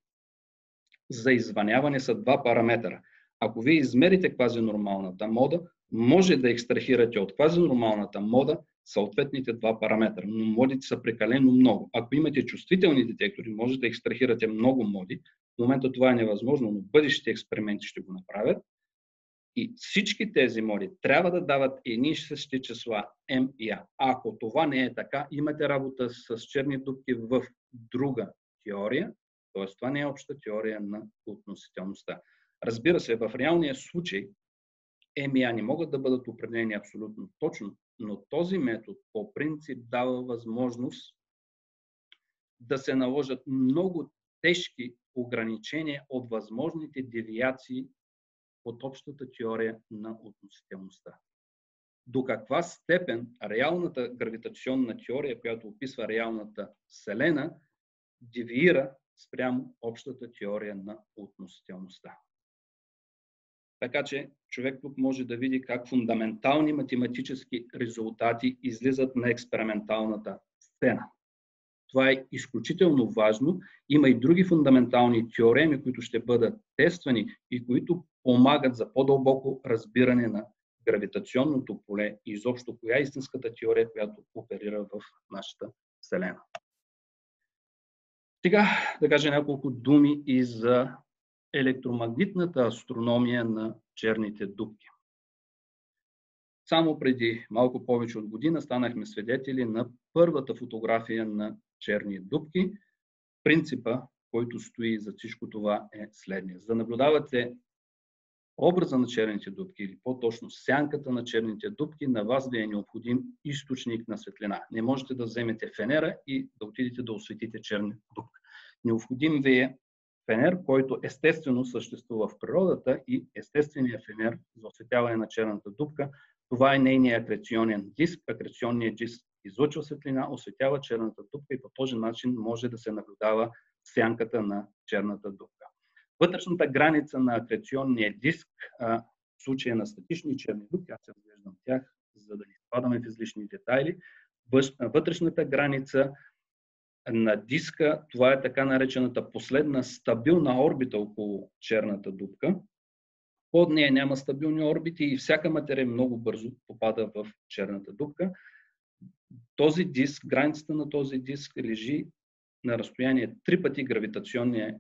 за извъняване са два параметъра. Ако вие измерите квазинормалната мода, може да екстрахирате от квазинормалната мода съответните два параметра, но модите са прекалено много. Ако имате чувствителни детектори, може да екстрахирате много моди. В момента това е невъзможно, но бъдещите експерименти ще го направят. И всички тези моди трябва да дават едни и същи числа М и А. Ако това не е така, имате работа с черни дупки в друга теория, т.е. това не е обща теория на относителността. Разбира се, в реалния случай М и А не могат да бъдат определени абсолютно точно, но този метод по принцип дава възможност да се наложат много тежки ограничения от възможните девиации от общата теория на относителността. До каква степен реалната гравитационна теория, която описва реалната Вселена, девиира спрямо общата теория на относителността. Така че човек тук може да види как фундаментални математически резултати излизат на експерименталната сцена. Това е изключително важно. Има и други фундаментални теореми, които ще бъдат тествани и които помагат за по-дълбоко разбиране на гравитационното поле и изобщо коя е истинската теория, която оперира в нашата Вселена. Сега да кажа няколко думи и за електромагнитната астрономия на черните дупки. Само преди малко повече от година станахме свидетели на първата фотография на черни дупки. Принципа, който стои за всичко това, е следния. За да наблюдавате образа на черните дупки, или по-точно сянката на черните дупки, на вас ви е необходим източник на светлина. Не можете да вземете фенера и да отидете да осветите черна дупка. Необходим ви е фенер, който естествено съществува в природата, и естественият фенер за осветяване на черната дупка, това е нейният акреционен диск. Акреционният диск излъчва светлина, осветява черната дупка и по този начин може да се наблюдава сянката на черната дупка. Вътрешната граница на акреционния диск, в случая на статични черни дупки, аз се разглеждам тях, за да не изпадаме в излишни детайли, вътрешната граница на диска, това е така наречената последна стабилна орбита около черната дупка. Под нея няма стабилни орбити и всяка материя много бързо попада в черната дупка. Този диск, границата на този диск лежи на разстояние 3 пъти гравитационния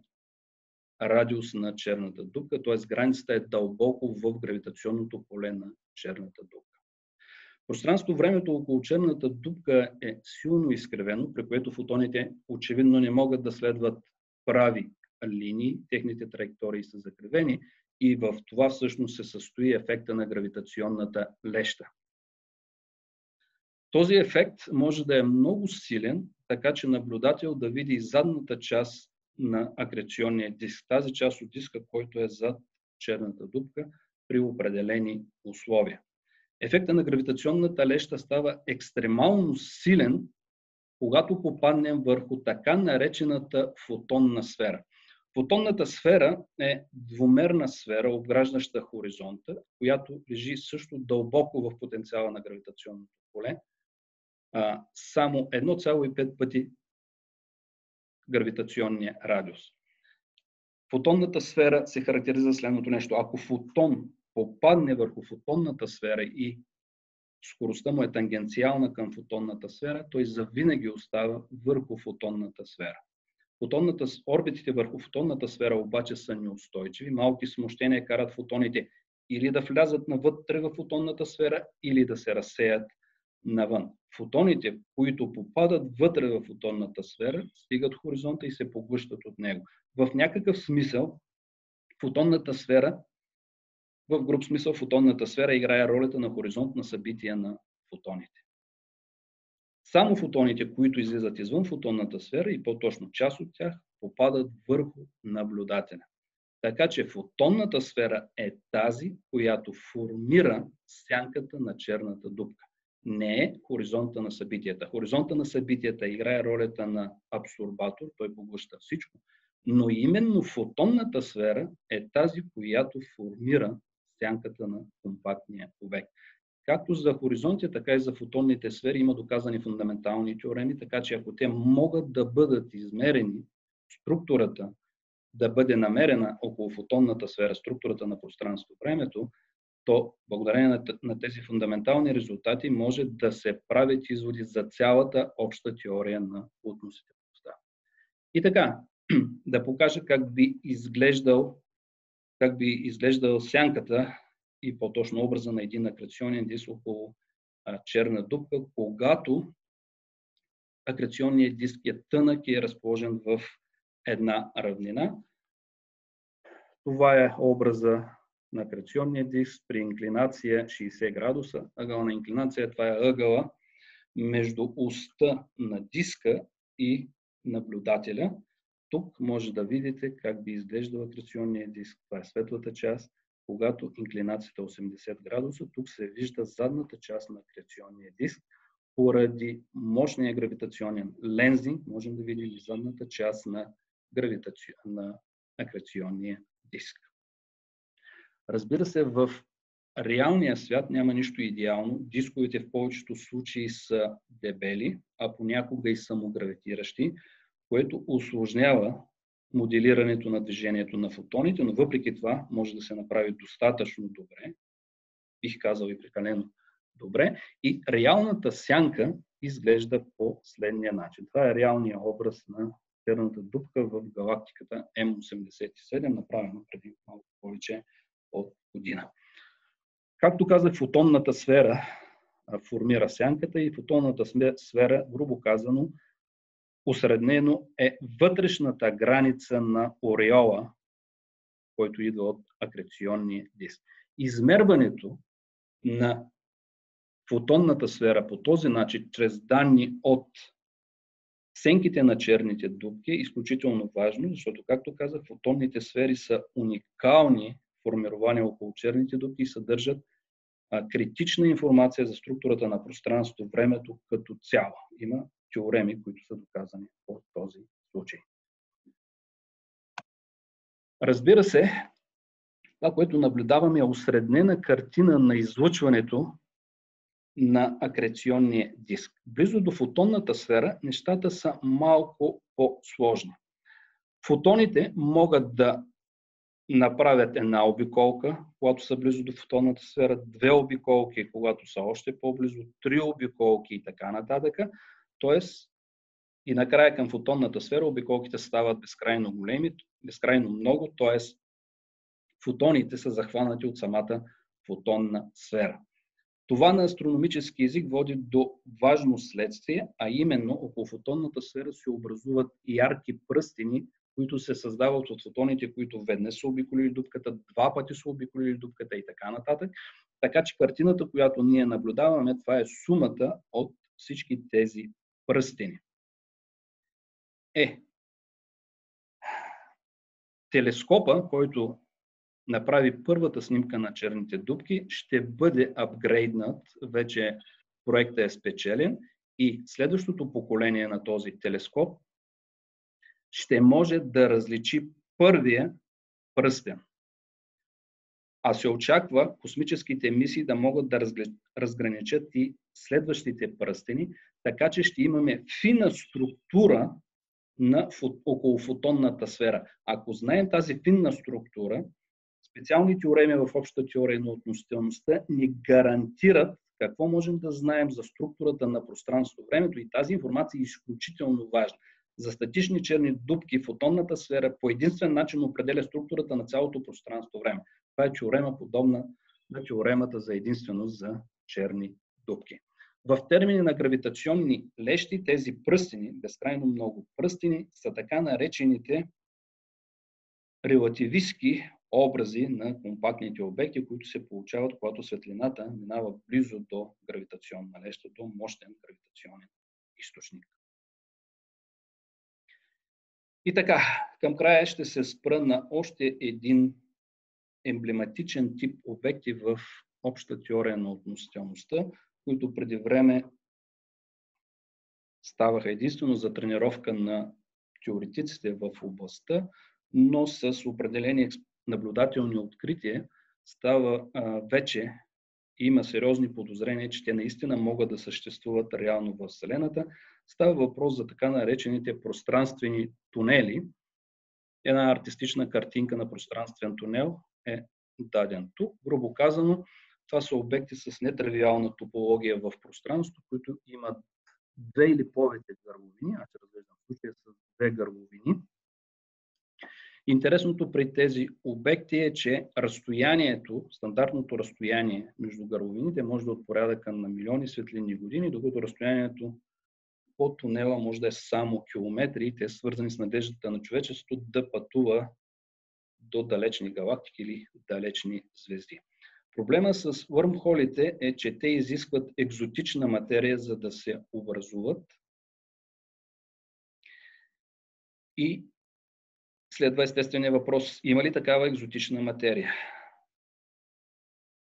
радиус на черната дупка, т.е. границата е дълбоко в гравитационното поле на черната дупка. Пространство-времето около черната дупка е силно изкривено, при което фотоните очевидно не могат да следват прави линии, техните траектории са закривени и в това всъщност се състои ефекта на гравитационната леща. Този ефект може да е много силен, така че наблюдател да види задната част на акреционния диск, тази част от диска, който е зад черната дупка при определени условия. Ефектът на гравитационната леща става екстремално силен, когато попаднем върху така наречената фотонна сфера. Фотонната сфера е двумерна сфера, обграждаща хоризонта, която лежи също дълбоко в потенциала на гравитационното поле, само 1,5 пъти гравитационния радиус. Фотонната сфера се характеризира следното нещо. Ако фотон попадне върху фотонната сфера и скоростта му е тангенциална към фотонната сфера, той завинаги остава върху фотонната сфера. Орбитите върху фотонната сфера обаче са неустойчиви. Малки смущения карат фотоните или да влязат навътре в фотонната сфера, или да се разсеят навън. Фотоните, които попадат вътре в фотонната сфера, стигат хоризонта и се поглъщат от него. В някакъв смисъл, фотонната сфера, в груб смисъл, фотонната сфера играе ролята на хоризонт на събития на фотоните. Само фотоните, които излизат извън фотонната сфера, и по-точно част от тях, попадат върху наблюдателя. Така че фотонната сфера е тази, която формира сянката на черната дупка. Не е хоризонта на събитията. Хоризонта на събитията играе ролята на абсорбатор, той поглъща всичко, но именно фотонната сфера е тази, която формира сянката на компактния обект. Както за хоризонти, така и за фотонните сфери има доказани фундаментални теореми, така че ако те могат да бъдат измерени, структурата да бъде намерена около фотонната сфера, структурата на пространство-времето, то благодарение на тези фундаментални резултати може да се правят изводи за цялата обща теория на относителността. И така, да покажа как би изглеждал сянката и по-точно образа на един акреционен диск около черна дупка, когато акреционният диск е тънък и е разположен в една равнина. Това е образа на акреционния диск при инклинация 60 градуса. Ъгъл на инклинация, това е ъгъла между оста на диска и наблюдателя. Тук може да видите как би изглеждал акреционния диск. Това е светлата част. Когато инклинацията е 80 градуса, тук се вижда задната част на акреционния диск. Поради мощния гравитационен лензинг можем да видим и задната част на акреционния диск. Разбира се, в реалния свят няма нищо идеално. Дисковете в повечето случаи са дебели, а понякога и самогравитиращи, което усложнява моделирането на движението на фотоните, но въпреки това може да се направи достатъчно добре, бих казал и прекалено добре, и реалната сянка изглежда по следния начин. Това е реалният образ на черната дупка в галактиката М87, направено преди малко повече от година. Както казах, фотонната сфера формира сянката и фотонната сфера, грубо казано, усреднено е вътрешната граница на ореола, който идва от акреционния диск. Измерването на фотонната сфера по този начин, чрез данни от сенките на черните дупки, е изключително важно, защото, както казах, фотонните сфери са уникални формирования около черните дупки и съдържат критична информация за структурата на пространството, времето като цяло. Има теореми, които са доказани по този случай. Разбира се, това, което наблюдаваме, е усреднена картина на излъчването на акреционния диск. Близо до фотонната сфера нещата са малко по-сложни. Фотоните могат да направят една обиколка, когато са близо до фотонната сфера, две обиколки, когато са още по-близо, три обиколки и така нататък. Тоест, и накрая към фотонната сфера обиколките стават безкрайно големи, безкрайно много, т.е. фотоните са захванати от самата фотонна сфера. Това на астрономически език води до важно следствие, а именно около фотонната сфера се образуват ярки пръстени, които се създават от фотоните, които веднъж са обиколили дупката, два пъти са обиколили дупката и така нататък. Така че картината, която ние наблюдаваме, това е сумата от всички тези пръстени. Телескопа, който направи първата снимка на черните дупки, ще бъде апгрейднат, вече проектът е спечелен и следващото поколение на този телескоп ще може да различи първия пръстен. А се очаква космическите мисии да могат да разграничат и следващите пръстени, така че ще имаме фина структура около фотонната сфера. Ако знаем тази финна структура, специални теореми в общата теория на относителността ни гарантират какво можем да знаем за структурата на пространството-времето и тази информация е изключително важна. За статични черни дупки фотонната сфера по единствен начин определя структурата на цялото пространство-време. Това е теорема подобна на теоремата за единственост за черни дупки. В термини на гравитационни лещи тези пръстени, безкрайно много пръстени, са така наречените релативистки образи на компактните обекти, които се получават, когато светлината минава близо до гравитационна леща, до мощен гравитационен източник. И така, към края ще се спра на още един емблематичен тип обекти в обща теория на относителността, които преди време ставаха единствено за тренировка на теоретиците в областта, но с определени наблюдателни открития вече има сериозни подозрения, че те наистина могат да съществуват реално в Вселената. Става въпрос за така наречените пространствени тунели. Една артистична картинка на пространствен тунел е даден тук. Грубо казано, това са обекти с нетривиална топология в пространството, които имат две или повече гърловини. Аз разглеждам случая с две гърловини. Интересното при тези обекти е, че разстоянието, стандартното разстояние между гърловините може да е от порядъка на милиони светлинни години, докато разстоянието по тунела може да е само километри и те са свързани с надеждата на човечеството да пътува до далечни галактики или далечни звезди. Проблема с върмхолите е, че те изискват екзотична материя, за да се образуват. И следва естествения въпрос, има ли такава екзотична материя?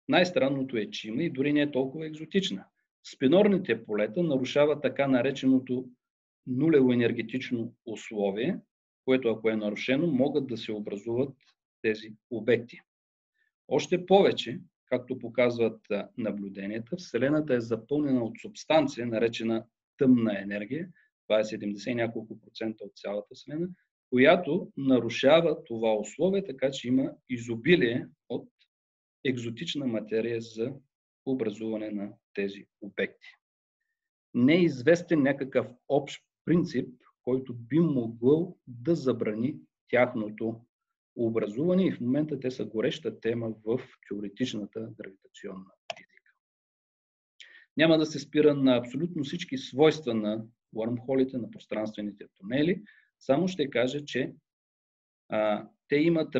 Най-странното е, че има и дори не е толкова екзотична. Спинорните полета нарушават така нареченото нулево енергетично условие, което ако е нарушено, могат да се образуват тези обекти. Още повече, както показват наблюденията, Вселената е запълнена от субстанция, наречена тъмна енергия, това е 70 няколко процента от цялата Вселена, която нарушава това условие, така че има изобилие от екзотична материя за образуване на тези обекти. Не е известен някакъв общ принцип, който би могъл да забрани тяхното образуване и в момента те са гореща тема в теоретичната гравитационна физика. Няма да се спира на абсолютно всички свойства на върмхолите, на пространствените тунели, само ще кажа, че те имат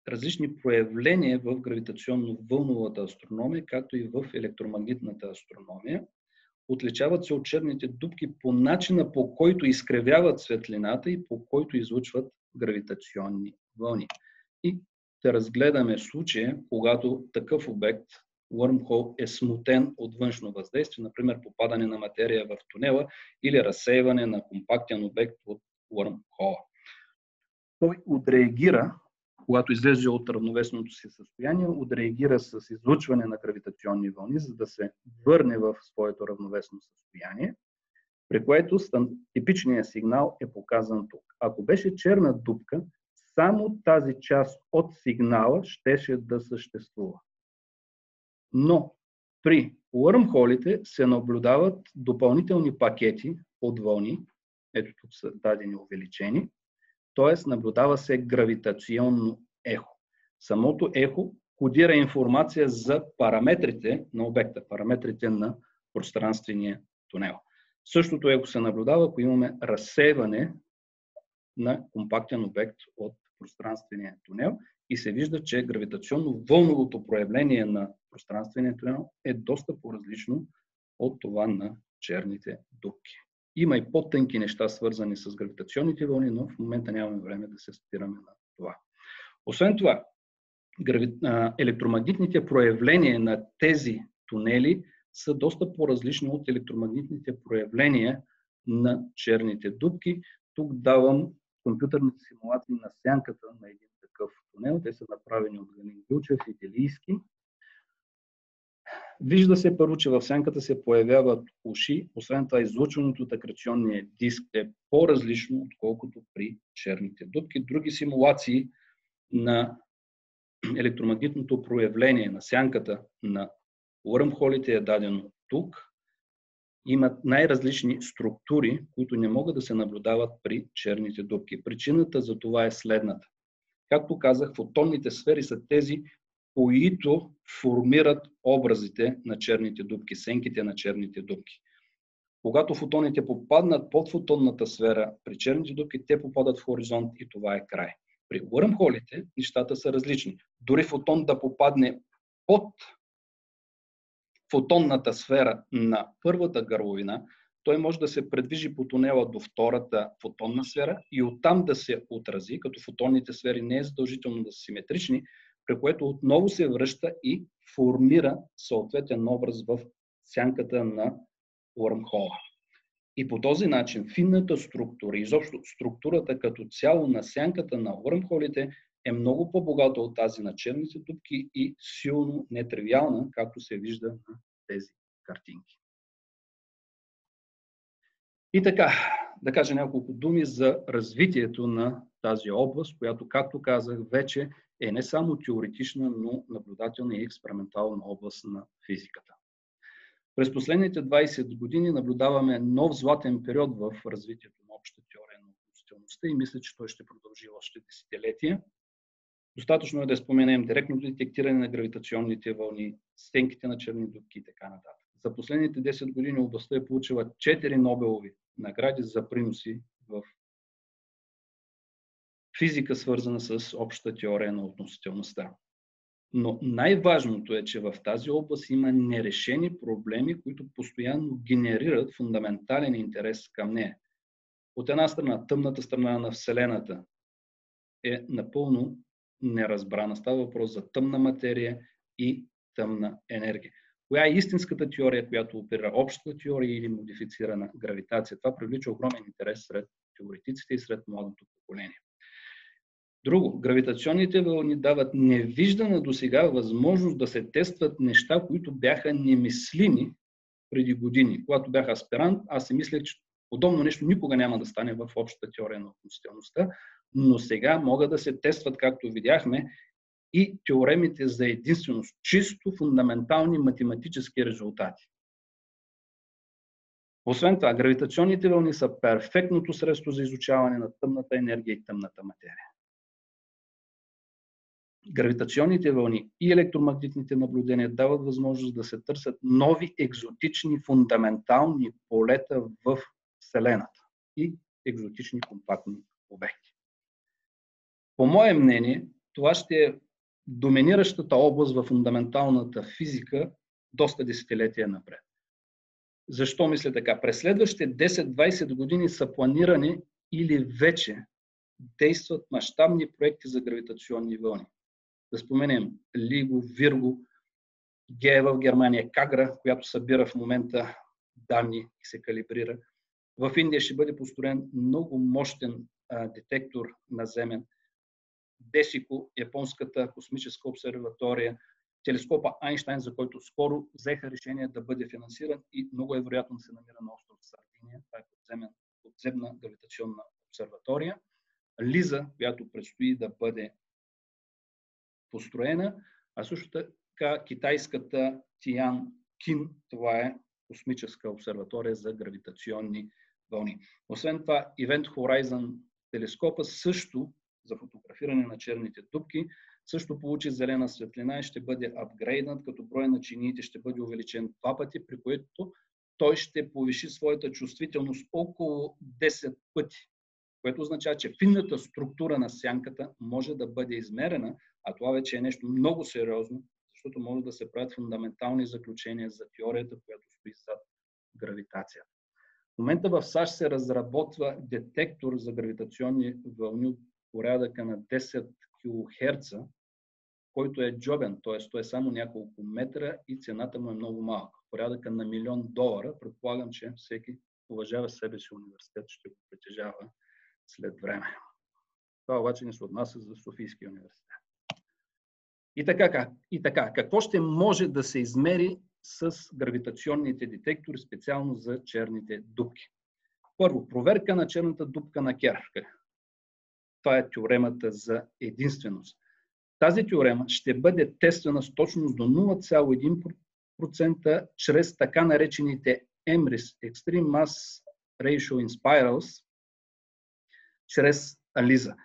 различни проявления в гравитационно-вълновата астрономия, както и в електромагнитната астрономия. Отличават се от черните дупки по начина, по който изкривяват светлината и по който излъчват гравитационни вълни. И да разгледаме случая, когато такъв обект, върмхол, е смутен от външно въздействие, например попадане на материя в тунела или разсейване на компактен обект от върмхола. Той отреагира, когато излезе от равновесното си състояние, отреагира с излъчване на гравитационни вълни, за да се върне в своето равновесно състояние, при което типичният сигнал е показан тук. Ако беше черна дупка, само тази част от сигнала щеше да съществува. Но при върмхолите се наблюдават допълнителни пакети от вълни, ето тук са дадени увеличени, т.е. наблюдава се гравитационно ехо. Самото ехо кодира информация за параметрите на обекта, параметрите на пространствения тунел. Същото ехо се наблюдава, ако имаме разсейване на компактен обект от пространствения тунел и се вижда, че гравитационно-вълновото проявление на пространствения тунел е доста по-различно от това на черните дупки. Има и по-тънки неща, свързани с гравитационните вълни, но в момента нямаме време да се спираме на това. Освен това, електромагнитните проявления на тези тунели са доста по-различни от електромагнитните проявления на черните дупки. Тук давам компютърните симулации на сянката на един такъв тунел. Те са направени от Галин Гилчев и Делийски. Вижда се първо, че в сянката се появяват уши, освен това излъчването от акреционния диск е по-различно, отколкото при черните дупки. Други симулации на електромагнитното проявление на сянката на уърмхолите е дадено тук. Имат най-различни структури, които не могат да се наблюдават при черните дупки. Причината за това е следната. Както казах, фотонните сфери са тези, които формират образите на черните дупки, сенките на черните дупки. Когато фотоните попаднат под фотонната сфера, при черните дупки те попадат в хоризонт и това е край. При уърмхолите нещата са различни. Дори фотон да попадне под фотонната сфера на първата гърловина, той може да се предвижи по тунела до втората фотонна сфера и оттам да се отрази, като фотонните сфери не е задължително да са симетрични, при което отново се връща и формира съответен образ в сянката на уърмхола. И по този начин финната структура, изобщо структурата като цяло на сянката на уърмхолите е много по-богата от тази на черните дупки и силно нетривиална, както се вижда на тези картинки. И така, да кажа няколко думи за развитието на тази област, която, както казах, вече е не само теоретична, но наблюдателна и експериментална област на физиката. През последните 20 години наблюдаваме нов златен период в развитието на общата теория на относителността и мисля, че той ще продължи още десетилетия. Достатъчно е да споменем директното детектиране на гравитационните вълни, стенките на черни дупки и така нататък. За последните 10 години областта е получила 4 Нобелови награди за приноси в физика, свързана с общата теория на относителността. Но най-важното е, че в тази област има нерешени проблеми, които постоянно генерират фундаментален интерес към нея. От една страна, тъмната страна на Вселената е напълно неразбрана. Става въпрос за тъмна материя и тъмна енергия. Коя е истинската теория, която оперира общата теория или модифицирана гравитация? Това привлича огромен интерес сред теоретиците и сред младото поколение. Друго, гравитационните вълни дават невиждана досега възможност да се тестват неща, които бяха немислими преди години. Когато бях аспирант, аз си мислех, че подобно нещо никога няма да стане в общата теория на относителността, но сега могат да се тестват, както видяхме, и теоремите за единственост, чисто фундаментални математически резултати. Освен това, гравитационните вълни са перфектното средство за изучаване на тъмната енергия и тъмната материя. Гравитационните вълни и електромагнитните наблюдения дават възможност да се търсят нови екзотични фундаментални полета в Вселената и екзотични компактни обекти. По мое мнение, това ще е доминиращата област в фундаменталната физика доста десетилетия напред. Защо мисля така? През следващите 10-20 години са планирани или вече действат мащабни проекти за гравитационни вълни. Да споменем Лиго, Вирго, ГЕ в Германия, Кагра, която събира в момента данни и се калибрира. В Индия ще бъде построен много мощен детектор наземен. Десико, японската космическа обсерватория, телескопа Айнщайн, за който скоро взеха решение да бъде финансиран и много е вероятно да се намира на остров Сардиния. Това е подземна гравитационна обсерватория. Лиза, която предстои да бъде построена, а също така китайската Тианкин, това е космическа обсерватория за гравитационни вълни. Освен това, Event Horizon телескопа също за фотографиране на черните дупки също получи зелена светлина и ще бъде апгрейднат, като броя на чиниите ще бъде увеличен 2 пъти, при което той ще повиши своята чувствителност около 10 пъти, което означава, че финната структура на сянката може да бъде измерена, а това вече е нещо много сериозно, защото може да се правят фундаментални заключения за теорията, която стои зад гравитацията. В момента в САЩ се разработва детектор за гравитационни вълни от порядъка на 10 кГц, който е джобен, т.е. той е само няколко метра и цената му е много малка. Порядъка на $1 000 000. Предполагам, че всеки уважава себе си университет, ще го притежава след време. Това обаче не се отнася за Софийския университет. И така, какво ще може да се измери с гравитационните детектори, специално за черните дупки. Първо, проверка на черната дупка на Керр. Това е теоремата за единственост. Тази теорема ще бъде тествана с точност до 0,1% чрез така наречените EMRIS, Extreme Mass Ratio in Spirals, чрез Ализа.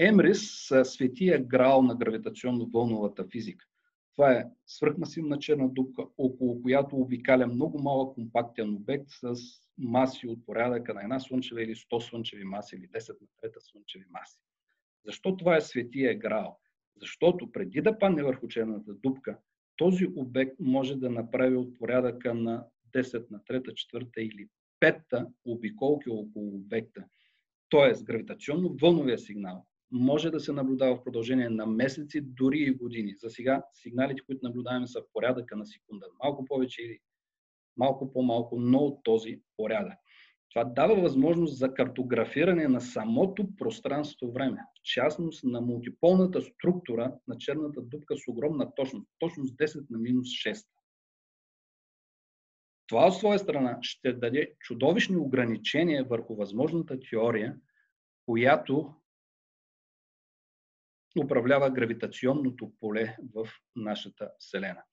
EMRIS са светия грал на гравитационно-вълновата физика. Това е свръхмасивна черна дупка, около която обикаля много малък компактен обект с маси от порядъка на една слънчева или 100 слънчеви маси или 10 на трета слънчеви маси. Защо това е светия грал? Защото преди да падне върху черната дупка, този обект може да направи от порядъка на 10 на трета, четвърта или петта обиколки около обекта. Тоест, гравитационно-вълновия сигнал може да се наблюдава в продължение на месеци, дори и години. За сега сигналите, които наблюдаваме, са в порядъка на секунда. Малко повече или малко по-малко, но от този порядък. Това дава възможност за картографиране на самото пространство-време, в частност на мултиполната структура на черната дупка с огромна точност, точност 10 на минус 6. Това от своя страна ще даде чудовищни ограничения върху възможната теория, която управлява гравитационното поле в нашата Вселена.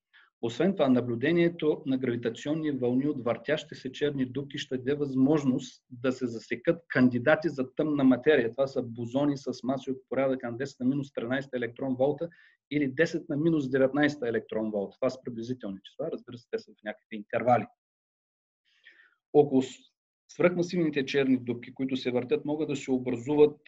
Освен това, наблюдението на гравитационни вълни от въртящи се черни дупки ще даде възможност да се засекат кандидати за тъмна материя. Това са бозони с маси от порядъка на 10 на минус 13 електрон волта или 10 на минус 19 електрон волта. Това са приблизителни числа, разбира се, те са в някакви интервали. Около свръхмасивните черни дупки, които се въртят, могат да се образуват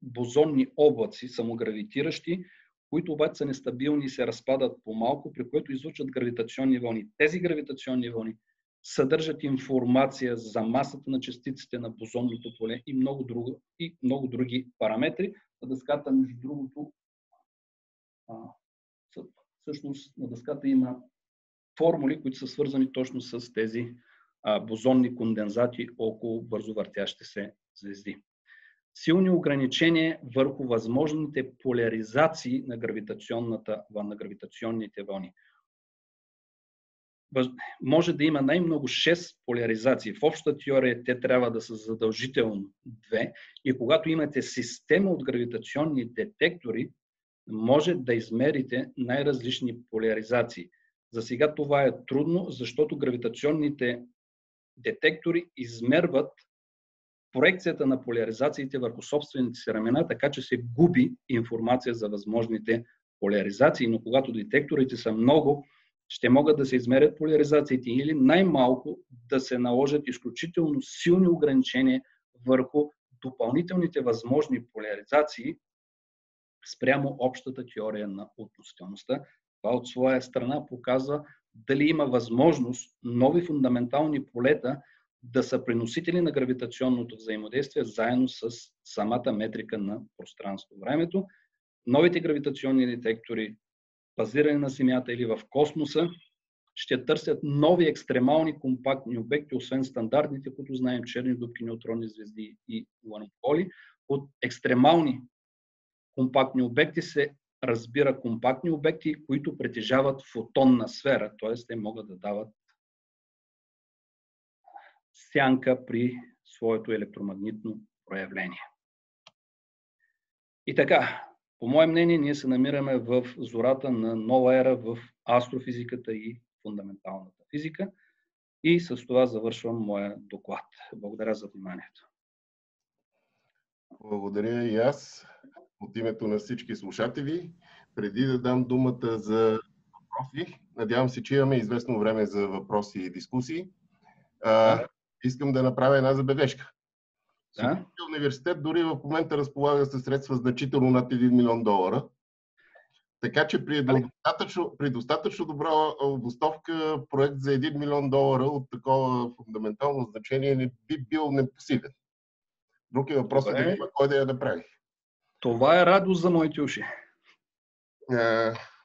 бозонни облаци, самогравитиращи, които обаче са нестабилни и се разпадат по-малко, при което излучат гравитационни вълни. Тези гравитационни вълни съдържат информация за масата на частиците на бозонното поле и много други параметри. На дъската, между другото, всъщност на дъската има формули, които са свързани точно с тези бозонни кондензати около бързо въртящи се звезди. Силни ограничения върху възможните поляризации на гравитационните вълни. Може да има най-много 6 поляризации. В общата теория те трябва да са задължително 2. И когато имате система от гравитационни детектори, може да измерите най-различни поляризации. За сега това е трудно, защото гравитационните детектори измерват проекцията на поляризациите върху собствените си рамена, така че се губи информация за възможните поляризации, но когато детекторите са много, ще могат да се измерят поляризациите или най-малко да се наложат изключително силни ограничения върху допълнителните възможни поляризации спрямо общата теория на относителността. Това от своя страна показва дали има възможност нови фундаментални полета да са преносители на гравитационното взаимодействие заедно с самата метрика на пространство-времето. Новите гравитационни детектори, базирани на Земята или в космоса, ще търсят нови екстремални компактни обекти, освен стандартните, които знаем, черни дупки, неутронни звезди и лъноколи. От екстремални компактни обекти се разбира компактни обекти, които притежават фотонна сфера, т.е. те могат да дават сянка при своето електромагнитно проявление. И така, по мое мнение, ние се намираме в зората на нова ера в астрофизиката и фундаменталната физика. И с това завършвам моя доклад. Благодаря за вниманието. Благодаря и аз от името на всички слушатели. Преди да дам думата за въпроси, надявам се, че имаме известно време за въпроси и дискусии. Искам да направя една забележка. Софийския университет дори в момента разполага със средства значително над $1 милион. Така че при достатъчно добра обосновка проект за $1 милион от такова фундаментално значение не би бил непосилен. Друг е въпросът да има кой да я направи. Това е радост за моите уши.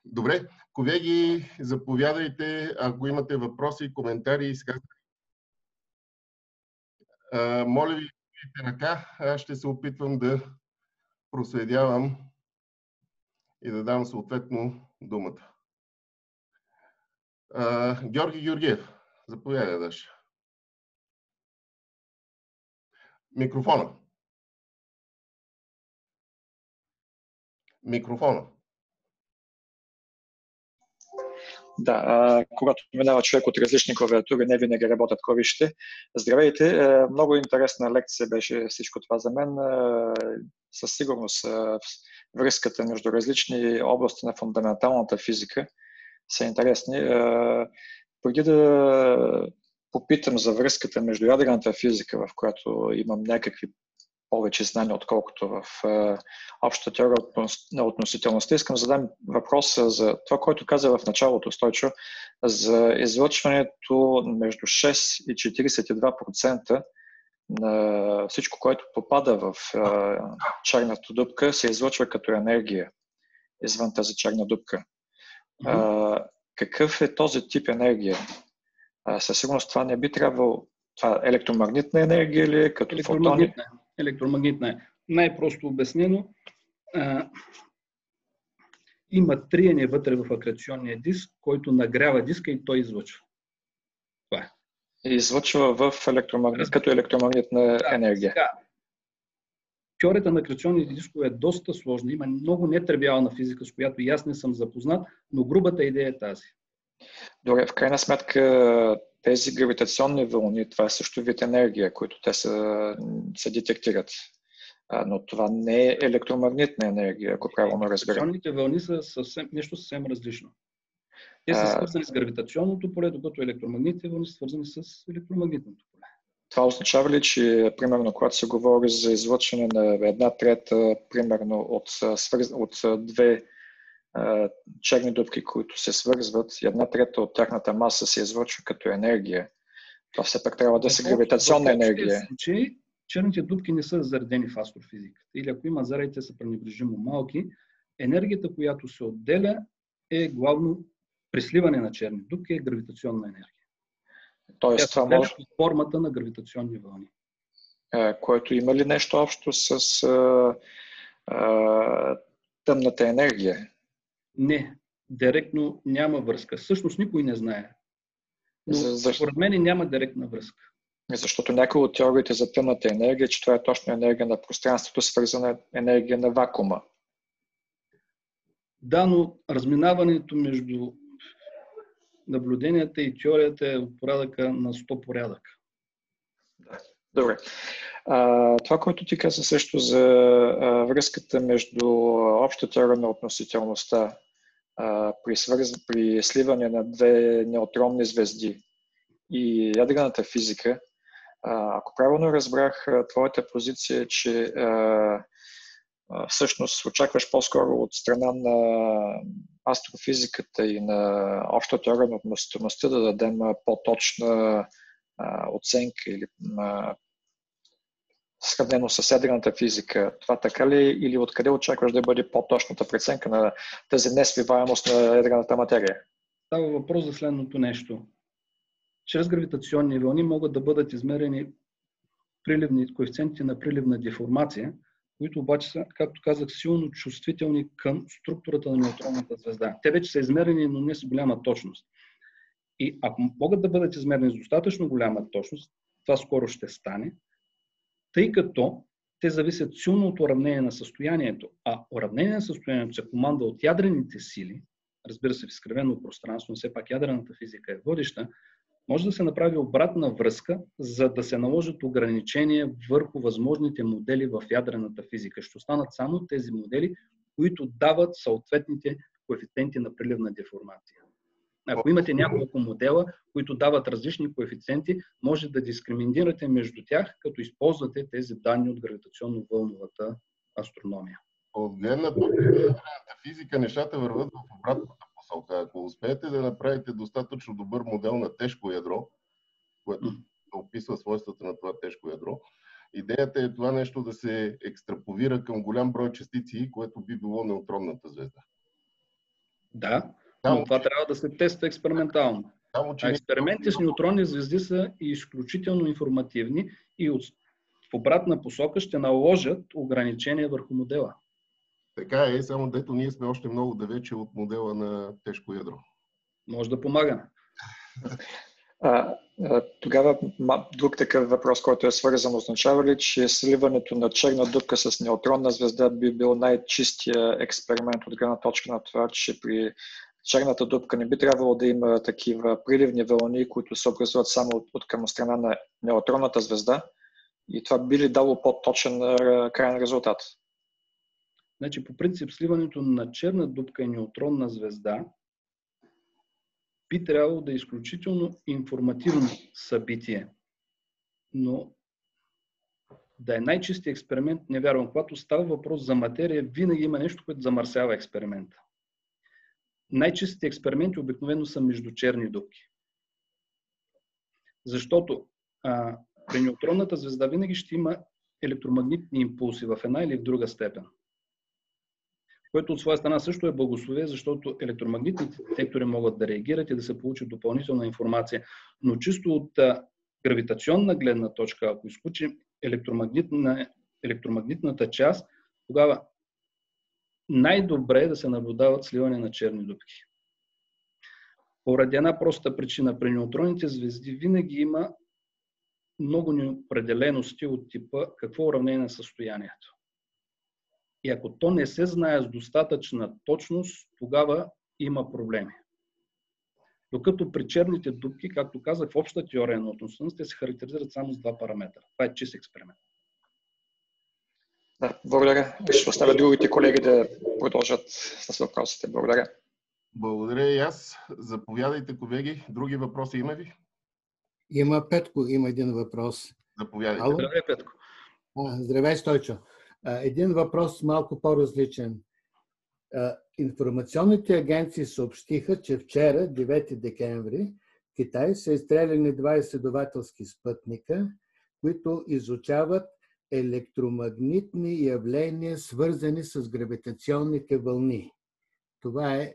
Добре, колеги, заповядайте, ако имате въпроси, коментари, изказвания. Моля ви, ръка, аз ще се опитвам да проследявам и да дам съответно думата. Георги Георгиев, заповядай, Даша. Микрофона. Да, когато минава човек от различни клавиатури, не винаги работят клавишите. Здравейте, много интересна лекция беше всичко това за мен. Със сигурност връзката между различни области на фундаменталната физика са интересни. Преди да попитам за връзката между ядрената физика, в която имам някакви повече знания, отколкото в общата теория на относителността, искам да задам въпроса за това, което каза в началото Стойчо, за излъчването между 6 и 42% на всичко, което попада в черната дупка, се излъчва като енергия извън тази черна дупка. Какъв е този тип енергия? Със сигурност това не би трябвало. Това електромагнитна енергия ли е, като фотони? Електромагнитна е. Най-просто обяснено, има триене вътре в акреционния диск, който нагрява диска и той излъчва. Това е. Излъчва в като електромагнитна енергия. Сега, теорията на акреционните дискове е доста сложна. Има много нетривиална физика, с която и аз не съм запознат, но грубата идея е тази. Добре, в крайна сметка тези гравитационни вълни, това е също вид енергия, които те се детектират. Но това не е електромагнитна енергия, ако правилно разбирам. Гравитационните вълни са нещо съвсем различно. Те са свързани с гравитационното поле, докато електромагнитните вълни са свързани с електромагнитното поле. Това означава ли, че, примерно, когато се говори за излъчване на 1/3, примерно, от две черни дупки, които се свързват, 1/3 от тяхната маса се излъчва като енергия. Това все пак трябва да са гравитационна енергия. Черните дупки не са заредени в астрофизиката. Или ако има заряди, те са пренебрежимо малки. Енергията, която се отделя, е главно при сливане на черни дупки, е гравитационна енергия. Тоест, това може под формата на гравитационни вълни. Което има ли нещо общо с тъмната енергия? Не, директно няма връзка. Всъщност никой не знае. Но според мен няма директна връзка. Защото някои от теориите за тъмната енергия, че това е точно енергия на пространството, свързана енергия на вакуума. Да, но разминаването между наблюденията и теорията е от порядъка на 100 порядъка. Добре. Това, което ти каза също за връзката между общата теория на относителността при сливане на две неутронни звезди и ядрената физика, ако правилно разбрах, твоята позиция е, че всъщност очакваш по-скоро от страна на астрофизиката и на общата теория на относителността да дадем по-точна оценка или сравнено с ядрената физика. Това така ли или откъде очакваш да бъде по-точната преценка на тази несвиваемост на ядрената материя? Става въпрос за следното нещо. Чрез гравитационни вълни могат да бъдат измерени коефициенти на приливна деформация, които обаче са, както казах, силно чувствителни към структурата на неутронната звезда. Те вече са измерени, но не с голяма точност. И ако могат да бъдат измерени с достатъчно голяма точност, това скоро ще стане, тъй като те зависят силно от уравнение на състоянието, а уравнение на състоянието се команда от ядрените сили, разбира се в изкривено пространство, но все пак ядрената физика е водеща, може да се направи обратна връзка, за да се наложат ограничения върху възможните модели в ядрената физика. Ще останат само тези модели, които дават съответните коефициенти на приливна деформация. Ако имате няколко модела, които дават различни коефициенти, може да дискриминирате между тях, като използвате тези данни от гравитационно-вълновата астрономия. От гледна точка на ядрената физика нещата върват в обратната посока. Ако успеете да направите достатъчно добър модел на тежко ядро, което описва свойствата на това тежко ядро, идеята е това нещо да се екстраполира към голям брой частици, което би било неутронната звезда. Да, но това трябва да се тества експериментално. Експерименти с неутронни звезди са изключително информативни и в обратна посока ще наложат ограничения върху модела. Така е, само дето ние сме още много далече от модела на тежко ядро. Може да помагаме. Тогава друг такъв въпрос, който е свързан, означава ли, че сливането на черна дупка с неутронна звезда би бил най-чистия експеримент от гледна точка на това, че при черната дупка не би трябвало да има такива приливни вълни, които се образуват само от към страна на неутронната звезда, и това би ли дало по-точен крайен резултат? Значи, по принцип, сливането на черна дупка и неутронна звезда би трябвало да е изключително информативно събитие. Но да е най-чистият експеримент, не вярвам. Когато става въпрос за материя, винаги има нещо, което замърсява експеримента. Най-чистите експерименти обикновено са между черни дупки. Защото при неутронната звезда винаги ще има електромагнитни импулси в една или в друга степен. Което от своя страна също е благословие, защото електромагнитните детектори могат да реагират и да се получи допълнителна информация. Но чисто от гравитационна гледна точка, ако изключим електромагнитната част, тогава най-добре е да се наблюдават сливане на черни дупки. Поради една проста причина, при неутронните звезди винаги има много неопределености от типа какво уравнение на състоянието. И ако то не се знае с достатъчна точност, тогава има проблеми. Докато при черните дупки, както казах, в обща теория на относителност, те се характеризират само с два параметра. Това е чист експеримент. Да, благодаря. Ще оставя другите колеги да продължат с въпросите. Благодаря. Благодаря и аз. Заповядайте, колеги. Други въпроси има ли? Има Петко, има един въпрос. Заповядайте. Здравей, Петко. Здравей, Стойчо. Един въпрос малко по-различен. Информационните агенции съобщиха, че вчера, 9 декември, в Китай са изстреляни 2 изследователски спътника, които изучават електромагнитни явления, свързани с гравитационните вълни. Това е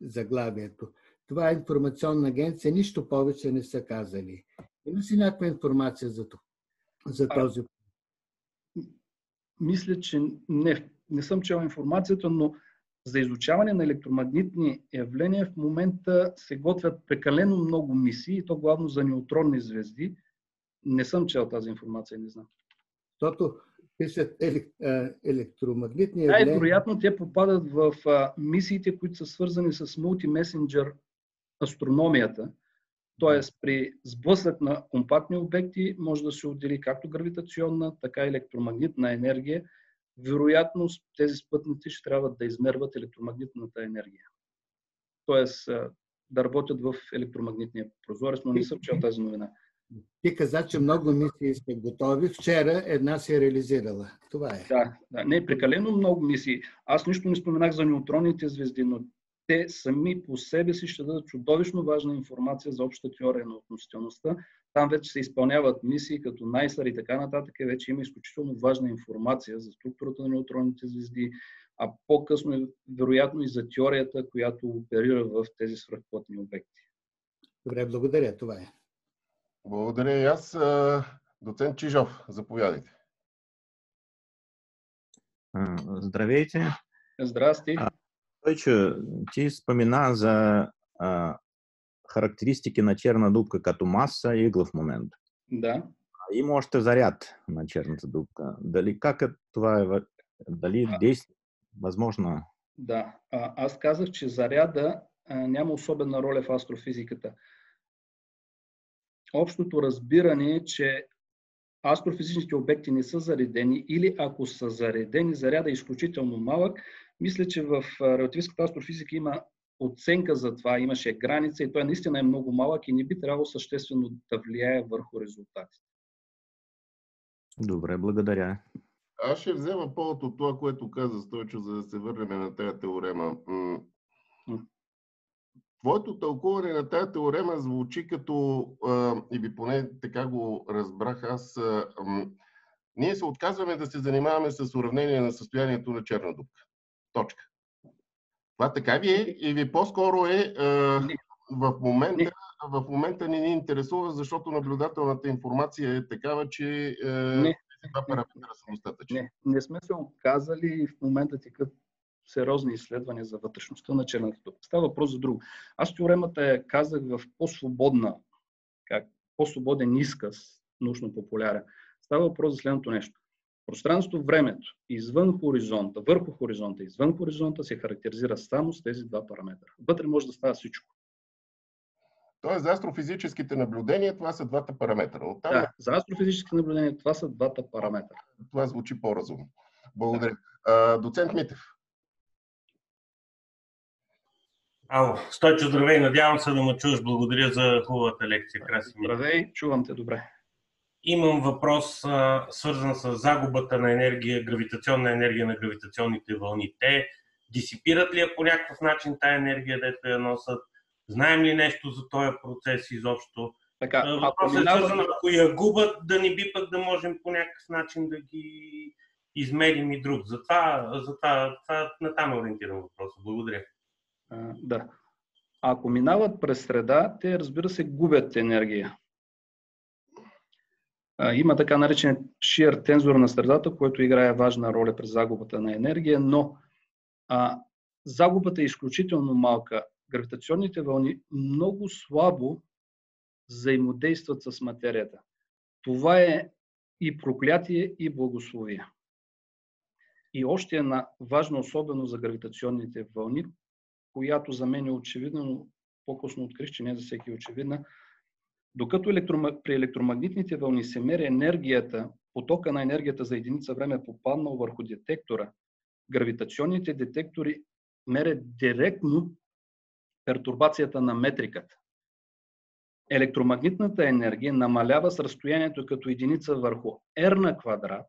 заглавието. Това е информационна агенция, нищо повече не са казали. Има си някаква информация за този? Мисля, че не съм чел информацията, но за изучаване на електромагнитни явления в момента се готвят прекалено много мисии, и то главно за неутронни звезди. Не съм чел тази информация, не знам. Защото пишат електромагнитни явления. Най-вероятно те попадат в мисиите, които са свързани с мултимесенджер астрономията. Тоест при сблъсък на компактни обекти може да се отдели както гравитационна, така и електромагнитна енергия. Вероятно тези спътници ще трябва да измерват електромагнитната енергия. Тоест да работят в електромагнитния прозорец, но не съм чел тази новина. Ти каза, че много мисии са готови. Вчера една се е реализирала. Това е. Да, не, прекалено много мисии. Аз нищо не споменах за неутронните звезди, но те сами по себе си ще дадат чудовищно важна информация за обща теория на относителността. Там вече се изпълняват мисии като NICER и така нататък. Вече има изключително важна информация за структурата на неутронните звезди, а по-късно вероятно и за теорията, която оперира в тези свръхплътни обекти. Добре, благодаря. Това е. Благодаря и аз. Доцент Чижов, заповядайте. Здравейте. Здрасти. Стойчо, ти спомена за характеристики на черна дупка като маса и ъгъл в момента. Да. Има още заряд на черната дупка. Дали това е? Дали действа? Възможно? Да. Аз казах, че заряда няма особена роля в астрофизиката. Общото разбиране е, че астрофизичните обекти не са заредени или ако са заредени, заряда е изключително малък. Мисля, че в релативистката астрофизика има оценка за това, имаше граница и той наистина е много малък и не би трябвало съществено да влияе върху резултатите. Добре, благодаря. Аз ще взема повод от това, което каза Стойчо, за да се върнем на тая теорема. Твоето тълкуване на тая теорема звучи като, или поне така го разбрах аз, ние се отказваме да се занимаваме с уравнение на състоянието на черна дупка. Точка. Това така ви е или по-скоро е в момента не ни интересува, защото наблюдателната информация е такава, че тези два параметра са достатъчни. Не сме се отказали и в момента текат сериозни изследвания за вътрешността на черната дупка. Става въпрос за друго. Аз теоремата я казах в по-свободен изказ, научно-популярен. Става въпрос за следното нещо. Пространството, времето, извън хоризонта, върху хоризонта, извън хоризонта се характеризира само с тези два параметра. Вътре може да става всичко. Тоест, за астрофизическите наблюдения това са двата параметра. Оттам... Да, за астрофизическите наблюдения това са двата параметра. Това звучи по-разумно. Благодаря. Доцент Митев. Ало, Стойчо, здравей, надявам се да ме чуваш. Благодаря за хубавата лекция. Красиво. Здравей, чувам те добре. Имам въпрос, свързан с загубата на енергия, гравитационна енергия на гравитационните вълни. Те дисипират ли я по някакъв начин тая енергия, дето я носят? Знаем ли нещо за този процес изобщо? Въпросът е свързан, ако я губят, да не би пък да можем по някакъв начин да ги измерим и друг. Затова натам ориентирам въпроса. Благодаря. Да. Ако минават през среда, те, разбира се, губят енергия. Има така наречен shear тензор на средата, който играе важна роля при загубата на енергия, но загубата е изключително малка. Гравитационните вълни много слабо взаимодействат с материята. Това е и проклятие, и благословие. И още една важна особеност за гравитационните вълни, която за мен е очевидна, но по-късно открих, че не за всеки е очевидна. Докато при електромагнитните вълни се мери енергията, потока на енергията за единица време е попаднал върху детектора, гравитационните детектори мерят директно пертурбацията на метриката. Електромагнитната енергия намалява с разстоянието като единица върху R на квадрат,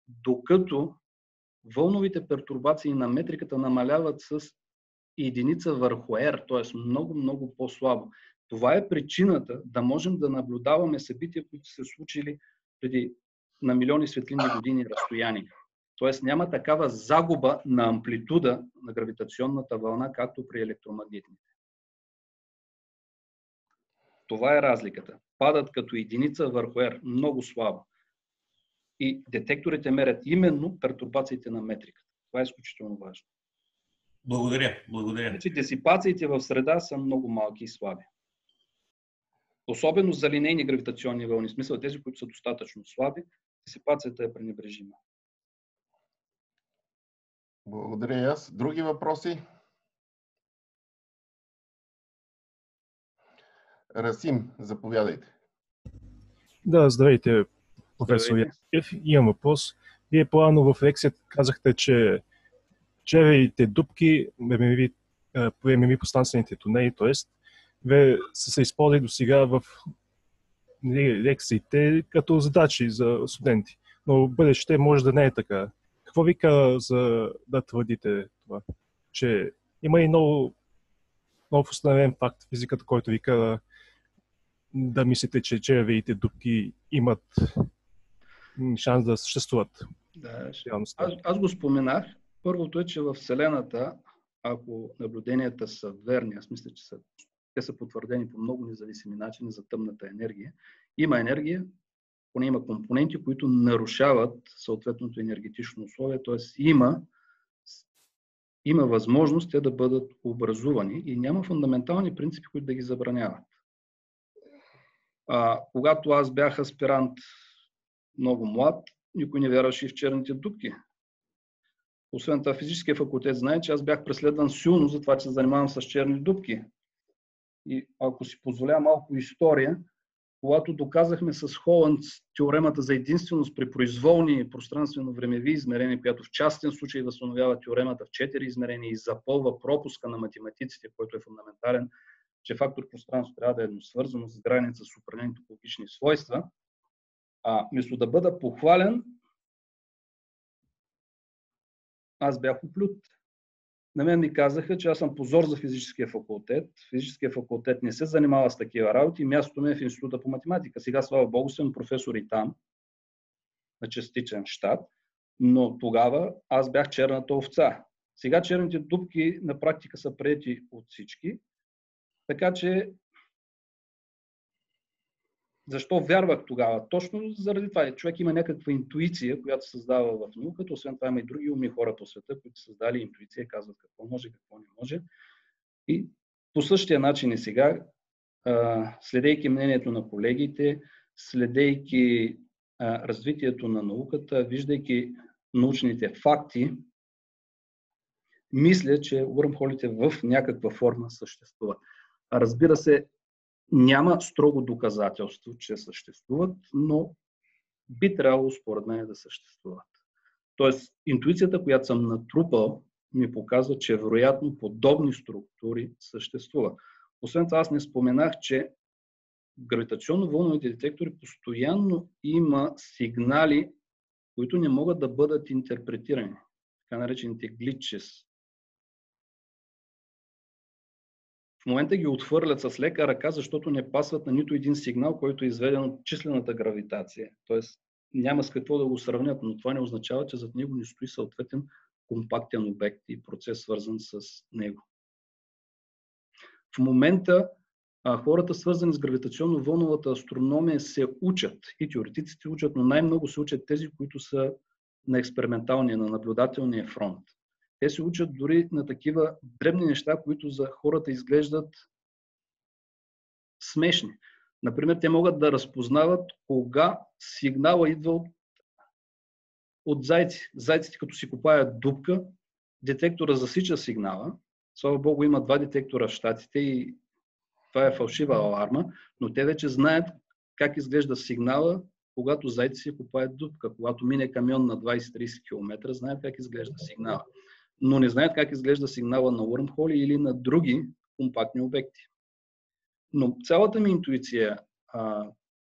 докато вълновите пертурбации на метриката намаляват с единица върху R, т.е. много по-слабо. Това е причината да можем да наблюдаваме събития, които се случили преди на милиони светлинни години разстояние. Т.е. няма такава загуба на амплитуда на гравитационната вълна, както при електромагнитните. Това е разликата. Падат като единица върху R, много слабо. И детекторите мерят именно пертурбациите на метриката. Това е изключително важно. Благодаря. Значи, дисипациите в среда са много малки и слаби. Особено за линейни гравитационни вълни. В смисъл, тези, които са достатъчно слаби, дисипацията е пренебрежима. Благодаря и аз. Други въпроси? Расим, заповядайте. Да, здравейте, професор Янев. Имам въпрос. Вие по-рано в лекцията казахте, че червените дупки, времеви пространствените тунели, т.е. са се използвали до сега в лекциите като задачи за студенти. Но в бъдеще може да не е така. Какво ви казва за да твърдите това? Че има и нов установен факт в физиката, който ви казва да мислите, че червените дупки имат шанс да съществуват. Да, аз го споменах. Първото е, че в Вселената, ако наблюденията са верни, аз мисля, че те са потвърдени по много независими начини за тъмната енергия, има енергия, поне има компоненти, които нарушават съответното енергетично условие, т.е. има възможност те да бъдат образувани и няма фундаментални принципи, които да ги забраняват. Когато аз бях аспирант много млад, никой не вярваше и в черните дупки. Освен това, физическия факултет знае, че аз бях преследван силно за това, че се занимавам с черни дупки. И ако си позволя малко история, когато доказахме с Холанд теоремата за единственост при произволни пространствено-времеви измерения, която в частен случай възстановява теоремата в 4 измерения и запълва пропуска на математиците, който е фундаментален, че фактор пространство трябва да е едносвързано с граница с определени топологични свойства, вместо да бъда похвален, аз бях оплют. На мен ми казаха, че аз съм позор за физическия факултет. Физическия факултет не се занимава с такива работи. Мястото ми е в Института по математика. Сега, слава Богу, съм професор и там, на частичен щат, но тогава аз бях черната овца. Сега черните дупки на практика са приети от всички, така че Защо вярвах тогава? Точно заради това. Човек има някаква интуиция, която създава в науката. Освен това има и други умни хора по света, които създали интуиция и казват какво може, какво не може. И по същия начин и сега, следейки мнението на колегите, следейки развитието на науката, виждайки научните факти, мисля, че уърмхолите в някаква форма съществуват. Разбира се, няма строго доказателство, че съществуват, но би трябвало според мен да съществуват. Тоест, интуицията, която съм натрупал, ми показва, че вероятно подобни структури съществуват. Освен това, аз не споменах, че гравитационно-вълновите детектори постоянно има сигнали, които не могат да бъдат интерпретирани. Така наречените глитчес. В момента ги отхвърлят с лека ръка, защото не пасват на нито един сигнал, който е изведен от числената гравитация. Тоест няма с какво да го сравнят, но това не означава, че зад него не стои съответен компактен обект и процес, свързан с него. В момента хората, свързани с гравитационно-вълновата астрономия, се учат и теоретиците учат, но най-много се учат тези, които са на експерименталния, на наблюдателния фронт. Те се учат дори на такива дребни неща, които за хората изглеждат смешни. Например, те могат да разпознават кога сигнала идва от зайци. Зайците, като си копаят дупка, детектора засича сигнала. Слава Богу, има 2 детектора в Щатите и това е фалшива аларма, но те вече знаят как изглежда сигнала, когато зайци си копаят дупка. Когато мине камион на 20-30 км, знаят как изглежда сигнала. Но не знаят как изглежда сигнала на уърмхоли или на други компактни обекти. Но цялата ми интуиция,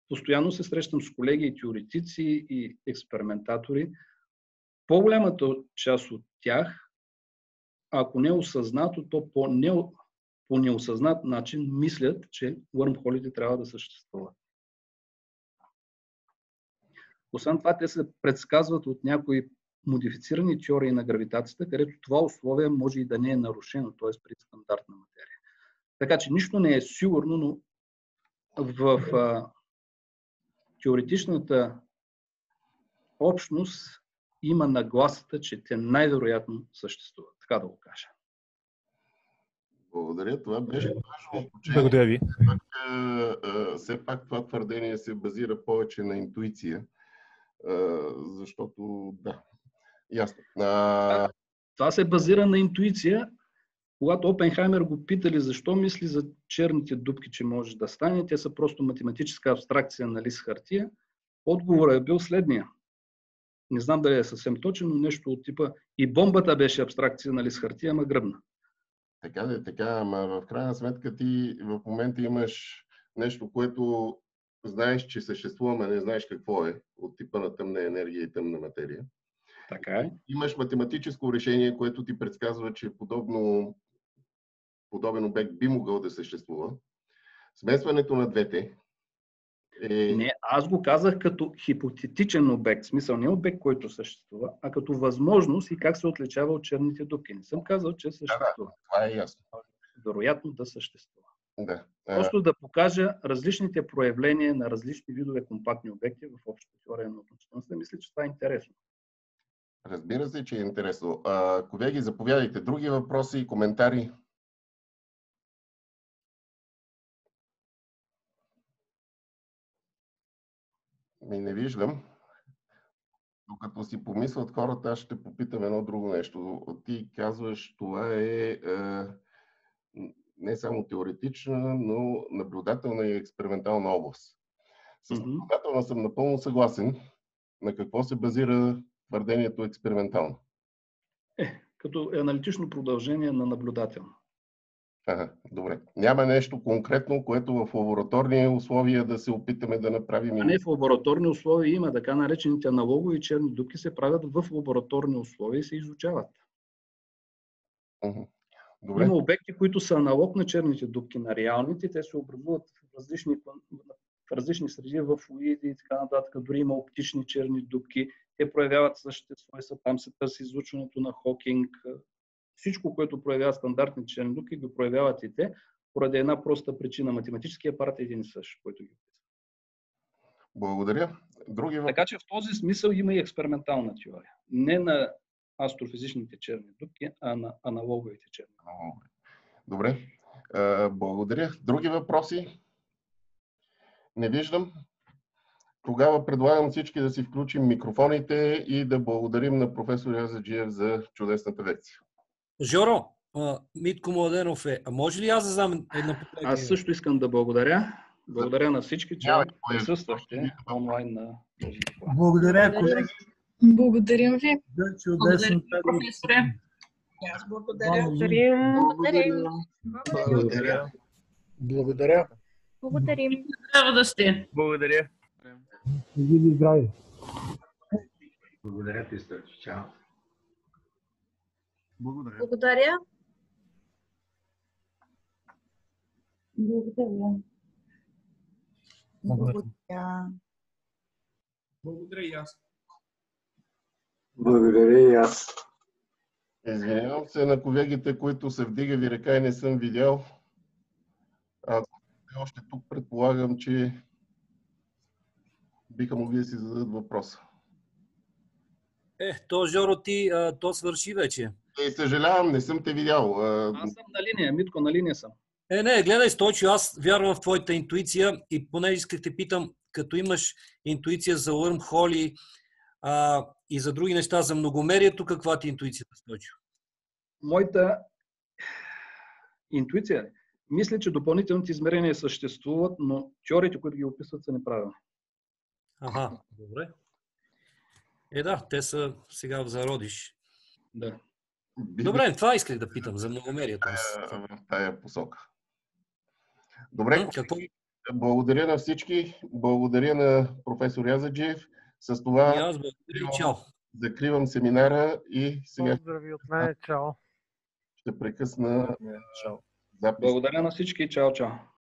постоянно се срещам с колеги и теоретици и експериментатори, по-голямата част от тях, ако не е осъзнато, то по неосъзнат начин мислят, че уърмхолите трябва да съществуват. Освен това, те се предсказват от някои модифицирани теории на гравитацията, където това условие може и да не е нарушено, т.е. при стандартна материя. Така че нищо не е сигурно, но в теоретичната общност има нагласата, че те най-вероятно съществуват. Така да го кажа. Благодаря. Това беше важно уточнение. Благодаря ви. Все пак това твърдение се базира повече на интуиция, защото да, ясно. Това се базира на интуиция. Когато Опенхаймер го питали защо мисли за черните дупки, че може да стане, те са просто математическа абстракция на лист хартия, отговорът е бил следния. Не знам дали е съвсем точен, но нещо от типа и бомбата беше абстракция на лист хартия, ама гръбна. Така, ама в крайна сметка ти в момента имаш нещо, което знаеш, че съществува, но не знаеш какво е, от типа на тъмна енергия и тъмна материя. Така е. Имаш математическо решение, което ти предсказва, че подобен обект би могъл да съществува. Смесването на двете е... Не, аз го казах като хипотетичен обект, в смисъл не обект, който съществува, а като възможност и как се отличава от черните дупки. Не съм казал, че съществува. Да, това е ясно. Вероятно да съществува. Да. Просто да покажа различните проявления на различни видове компактни обекти в общата теория на относителността. Мисля, че това е интересно. Разбира се, че е интересно. Колеги, заповядайте. Други въпроси и коментари? Не виждам. Докато си помислят хората, аз ще попитам едно друго нещо. Ти казваш, това е не само теоретична, но наблюдателна и експериментална област. С наблюдателна съм напълно съгласен. На какво се базира твърдението експериментално? Като аналитично продължение на наблюдателно. Добре. Няма нещо конкретно, което в лабораторни условия да се опитаме да направим? А не в лабораторни условия има. Така наречените аналогови черни дупки се правят в лабораторни условия и се изучават. Добре. Има обекти, които са аналог на черните дупки, на реалните. Те се образуват в различни среди, в флуиди и така нататък. Дори има оптични черни дупки. Те проявяват същите свойства. Там се търси излучването на Хокинг. Всичко, което проявява стандартни черни дупки, го проявяват и те, поради една проста причина. Математическия апарат е един и същ, който ги описва. Благодаря. Други въпроси? Така че в този смисъл има и експериментална теория. Не на астрофизичните черни дупки, а на аналоговите черни. Добре. Благодаря. Други въпроси? Не виждам. Тогава предлагам всички да си включим микрофоните и да благодарим на професор Язаджиев за чудесната лекция. Жоро, Митко Младенов е. А може ли аз да знам едно питание? Аз също искам да благодаря. Благодаря на всички, че присъствахте онлайн на този доклад. Благодаря, колеги. Благодарим ви. За чудесната професоре. Аз благодаря. Благодаря. Благодаря. Благодарим. Трябва да сте. Благодаря. Живи и здрави. Благодаря ти, Стойчо. Чао. Благодаря. Благодаря. Благодаря. Благодаря. Благодаря и аз. Благодаря и аз. Извинявам се на колегите, които са вдигави ръка и не съм видял. Ако сте още тук, предполагам, че биха могли да си зададат въпроса. То, Жоро, ти, то свърши вече. Съжалявам, не съм те видял. Аз съм на линия, Митко, на линия съм. Не, гледай, Стойчо, аз вярвам в твоята интуиция и понеже исках те питам, като имаш интуиция за Wormhole и за други неща, за многомерието, каква ти е интуицията, Стойчо? Моята интуиция, мисля, че допълнителните измерения съществуват, но теориите, които ги описват, са неправилни. Аха, добре. Да, те са сега в зародиш. Да. Добре, това исках да питам за многомерието. В тая посока. Добре, какво? Благодаря на всички. Благодаря на професор Язаджиев. С това И аз благодаря. Чао. Закривам семинара и сега Поздрави от мен. Чао. ще прекъсна Чао. запис. Благодаря на всички. Чао, чао.